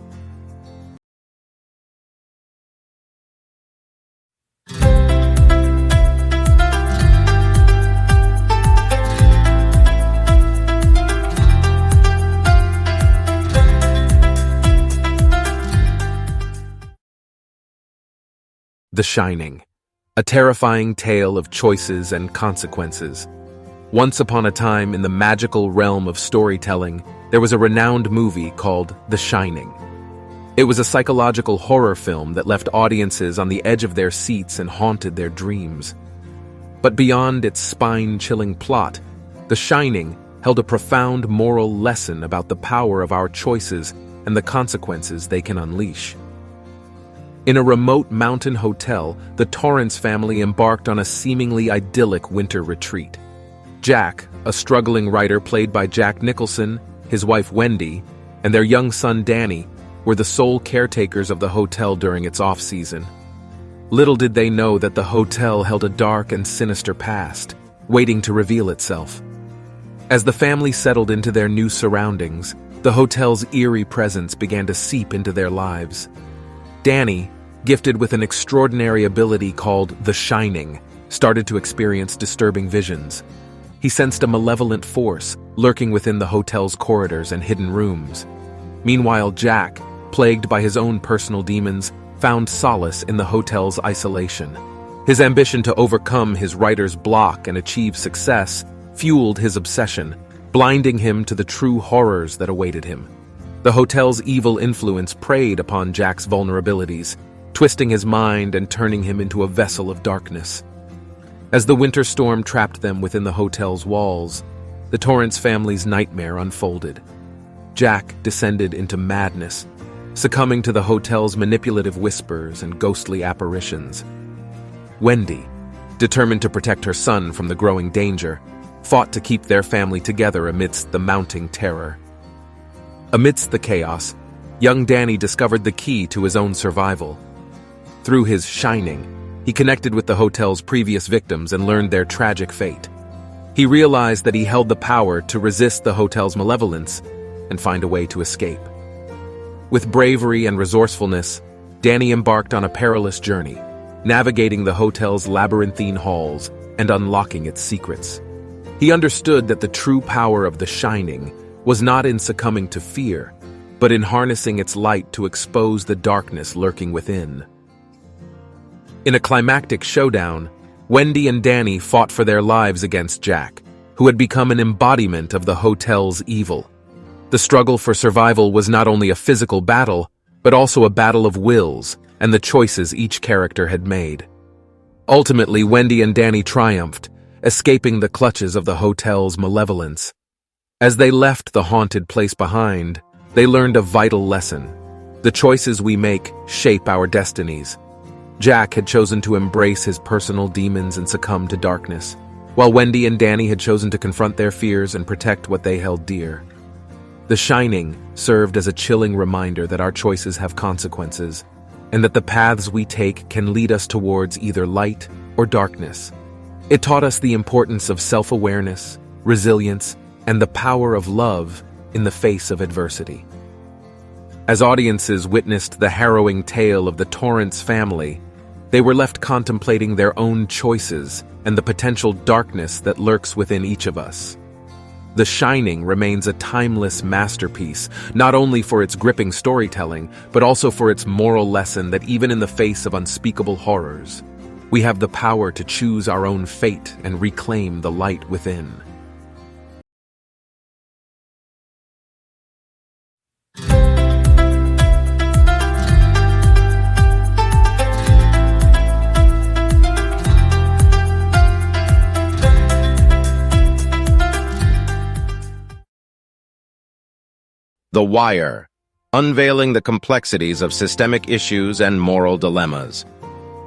The Shining, a terrifying tale of choices and consequences. Once upon a time, in the magical realm of storytelling, there was a renowned movie called The Shining. It was a psychological horror film that left audiences on the edge of their seats and haunted their dreams. But beyond its spine-chilling plot, The Shining held a profound moral lesson about the power of our choices and the consequences they can unleash. In a remote mountain hotel, the Torrance family embarked on a seemingly idyllic winter retreat. Jack, a struggling writer played by Jack Nicholson, his wife Wendy, and their young son Danny were the sole caretakers of the hotel during its off-season. Little did they know that the hotel held a dark and sinister past, waiting to reveal itself. As the family settled into their new surroundings, the hotel's eerie presence began to seep into their lives. Danny, gifted with an extraordinary ability called the Shining, started to experience disturbing visions. He sensed a malevolent force lurking within the hotel's corridors and hidden rooms. Meanwhile, Jack, plagued by his own personal demons, found solace in the hotel's isolation. His ambition to overcome his writer's block and achieve success fueled his obsession, blinding him to the true horrors that awaited him. The hotel's evil influence preyed upon Jack's vulnerabilities, twisting his mind and turning him into a vessel of darkness. As the winter storm trapped them within the hotel's walls, the Torrance family's nightmare unfolded. Jack descended into madness, succumbing to the hotel's manipulative whispers and ghostly apparitions. Wendy, determined to protect her son from the growing danger, fought to keep their family together amidst the mounting terror. Amidst the chaos, young Danny discovered the key to his own survival. Through his Shining, he connected with the hotel's previous victims and learned their tragic fate. He realized that he held the power to resist the hotel's malevolence and find a way to escape. With bravery and resourcefulness, Danny embarked on a perilous journey, navigating the hotel's labyrinthine halls and unlocking its secrets. He understood that the true power of the Shining was not in succumbing to fear, but in harnessing its light to expose the darkness lurking within. In a climactic showdown, Wendy and Danny fought for their lives against Jack, who had become an embodiment of the hotel's evil. The struggle for survival was not only a physical battle, but also a battle of wills and the choices each character had made. Ultimately, Wendy and Danny triumphed, escaping the clutches of the hotel's malevolence. As they left the haunted place behind, they learned a vital lesson. The choices we make shape our destinies. Jack had chosen to embrace his personal demons and succumb to darkness, while Wendy and Danny had chosen to confront their fears and protect what they held dear. The Shining served as a chilling reminder that our choices have consequences, and that the paths we take can lead us towards either light or darkness. It taught us the importance of self-awareness, resilience, and the power of love in the face of adversity. As audiences witnessed the harrowing tale of the Torrance family, they were left contemplating their own choices and the potential darkness that lurks within each of us. The Shining remains a timeless masterpiece, not only for its gripping storytelling, but also for its moral lesson that even in the face of unspeakable horrors, we have the power to choose our own fate and reclaim the light within.
The Wire, unveiling the complexities of systemic issues and moral dilemmas.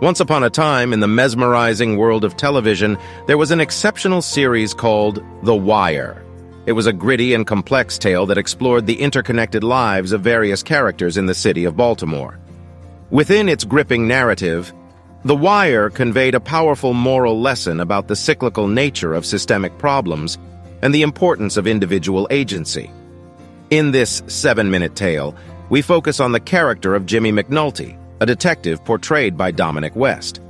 Once upon a time, in the mesmerizing world of television, there was an exceptional series called The Wire. It was a gritty and complex tale that explored the interconnected lives of various characters in the city of Baltimore. Within its gripping narrative, The Wire conveyed a powerful moral lesson about the cyclical nature of systemic problems and the importance of individual agency. In this 7-minute tale, we focus on the character of Jimmy McNulty, a detective portrayed by Dominic West.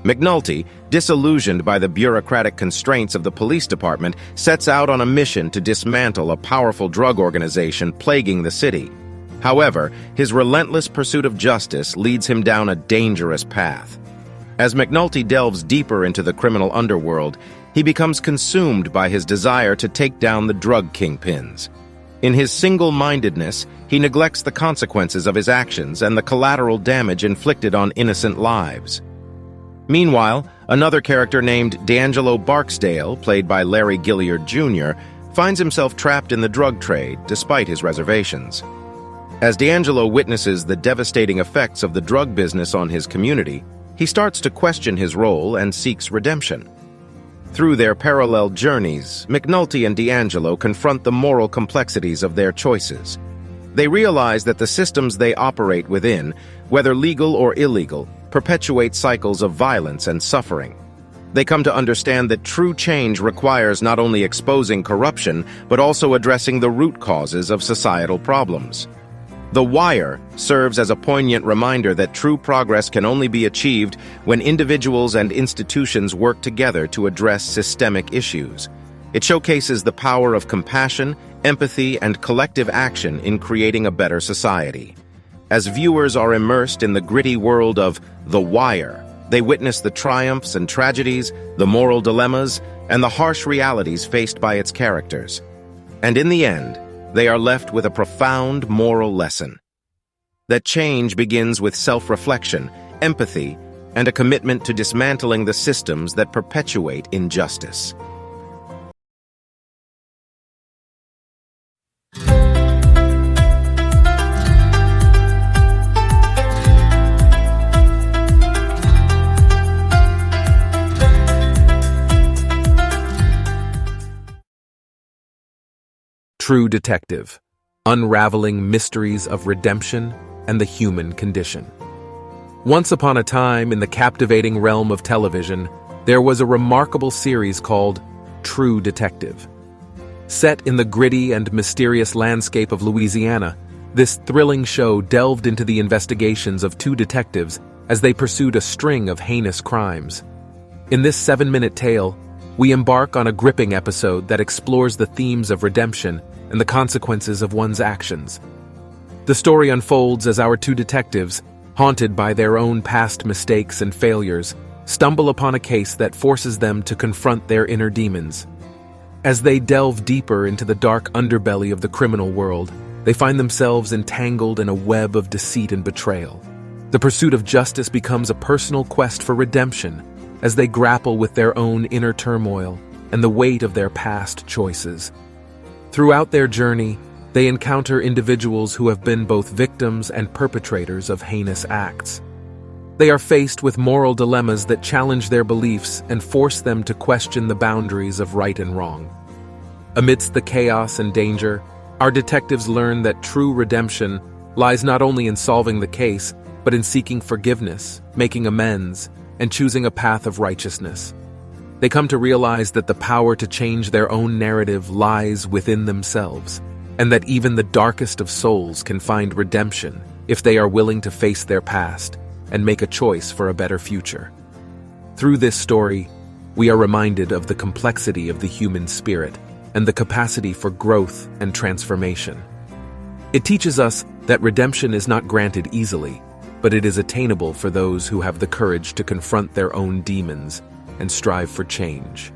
McNulty, disillusioned by the bureaucratic constraints of the police department, sets out on a mission to dismantle a powerful drug organization plaguing the city. However, his relentless pursuit of justice leads him down a dangerous path. As McNulty delves deeper into the criminal underworld, he becomes consumed by his desire to take down the drug kingpins. In his single-mindedness, he neglects the consequences of his actions and the collateral damage inflicted on innocent lives. Meanwhile, another character named D'Angelo Barksdale, played by Larry Gilliard Jr., finds himself trapped in the drug trade despite his reservations. As D'Angelo witnesses the devastating effects of the drug business on his community, he starts to question his role and seeks redemption. Through their parallel journeys, McNulty and D'Angelo confront the moral complexities of their choices. They realize that the systems they operate within, whether legal or illegal, perpetuate cycles of violence and suffering. They come to understand that true change requires not only exposing corruption, but also addressing the root causes of societal problems. The Wire serves as a poignant reminder that true progress can only be achieved when individuals and institutions work together to address systemic issues. It showcases the power of compassion, empathy, and collective action in creating a better society. As viewers are immersed in the gritty world of The Wire, they witness the triumphs and tragedies, the moral dilemmas, and the harsh realities faced by its characters. And in the end, they are left with a profound moral lesson. That change begins with self-reflection, empathy, and a commitment to dismantling the systems that perpetuate injustice.
True Detective, unraveling mysteries of redemption and the human condition. Once upon a time, in the captivating realm of television, there was a remarkable series called True Detective. Set in the gritty and mysterious landscape of Louisiana, this thrilling show delved into the investigations of two detectives as they pursued a string of heinous crimes. In this 7-minute tale, we embark on a gripping episode that explores the themes of redemption and the consequences of one's actions. The story unfolds as our two detectives, haunted by their own past mistakes and failures, stumble upon a case that forces them to confront their inner demons. As they delve deeper into the dark underbelly of the criminal world, they find themselves entangled in a web of deceit and betrayal. The pursuit of justice becomes a personal quest for redemption as they grapple with their own inner turmoil and the weight of their past choices. Throughout their journey, they encounter individuals who have been both victims and perpetrators of heinous acts. They are faced with moral dilemmas that challenge their beliefs and force them to question the boundaries of right and wrong. Amidst the chaos and danger, our detectives learn that true redemption lies not only in solving the case, but in seeking forgiveness, making amends, and choosing a path of righteousness. They come to realize that the power to change their own narrative lies within themselves, and that even the darkest of souls can find redemption if they are willing to face their past and make a choice for a better future. Through this story, we are reminded of the complexity of the human spirit and the capacity for growth and transformation. It teaches us that redemption is not granted easily, but it is attainable for those who have the courage to confront their own demons and strive for change.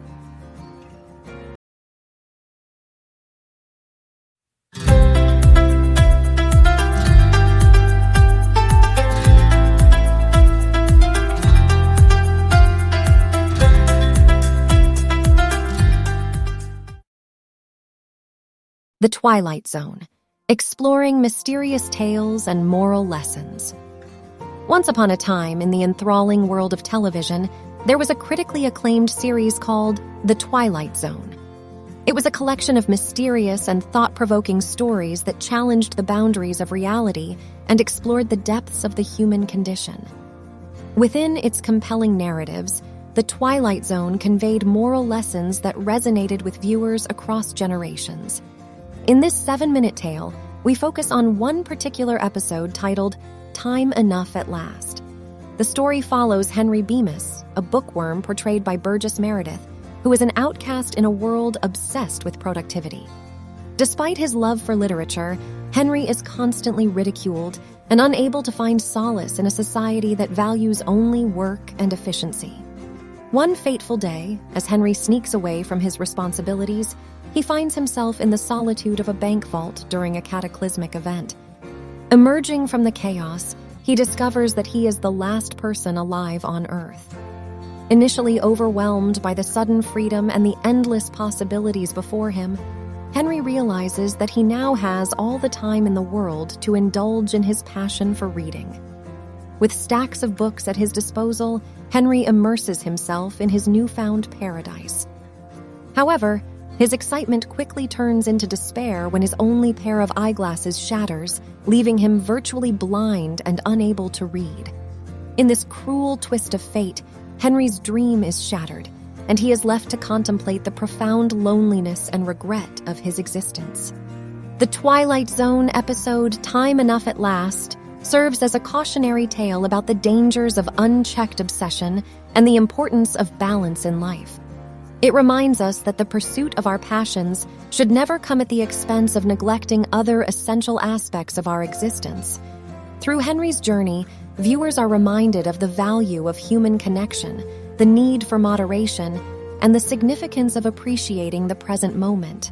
The Twilight Zone, exploring mysterious tales and moral lessons. Once upon a time, in the enthralling world of television, there was a critically acclaimed series called The Twilight Zone. It was a collection of mysterious and thought-provoking stories that challenged the boundaries of reality and explored the depths of the human condition. Within its compelling narratives, The Twilight Zone conveyed moral lessons that resonated with viewers across generations. In this 7-minute tale, we focus on one particular episode titled Time Enough at Last. The story follows Henry Bemis, a bookworm portrayed by Burgess Meredith, who is an outcast in a world obsessed with productivity. Despite his love for literature, Henry is constantly ridiculed and unable to find solace in a society that values only work and efficiency. One fateful day, as Henry sneaks away from his responsibilities, he finds himself in the solitude of a bank vault during a cataclysmic event. Emerging from the chaos, he discovers that he is the last person alive on Earth. Initially overwhelmed by the sudden freedom and the endless possibilities before him, Henry realizes that he now has all the time in the world to indulge in his passion for reading. With stacks of books at his disposal, Henry immerses himself in his newfound paradise. However, his excitement quickly turns into despair when his only pair of eyeglasses shatters, leaving him virtually blind and unable to read. In this cruel twist of fate, Henry's dream is shattered, and he is left to contemplate the profound loneliness and regret of his existence. The Twilight Zone episode Time Enough at Last serves as a cautionary tale about the dangers of unchecked obsession and the importance of balance in life. It reminds us that the pursuit of our passions should never come at the expense of neglecting other essential aspects of our existence. Through Henry's journey, viewers are reminded of the value of human connection, the need for moderation, and the significance of appreciating the present moment.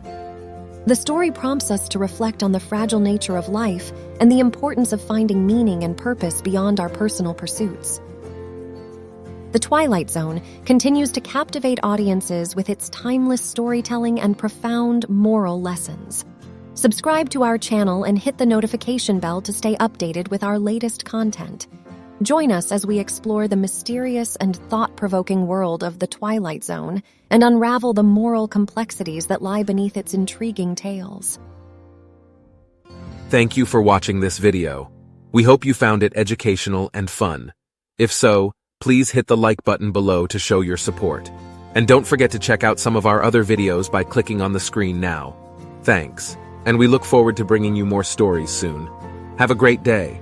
The story prompts us to reflect on the fragile nature of life and the importance of finding meaning and purpose beyond our personal pursuits. The Twilight Zone continues to captivate audiences with its timeless storytelling and profound moral lessons. Subscribe to our channel and hit the notification bell to stay updated with our latest content. Join us as we explore the mysterious and thought-provoking world of the Twilight Zone and unravel the moral complexities that lie beneath its intriguing tales.
Thank you for watching this video. We hope you found it educational and fun. If so, please hit the like button below to show your support. And don't forget to check out some of our other videos by clicking on the screen now. Thanks, and we look forward to bringing you more stories soon. Have a great day.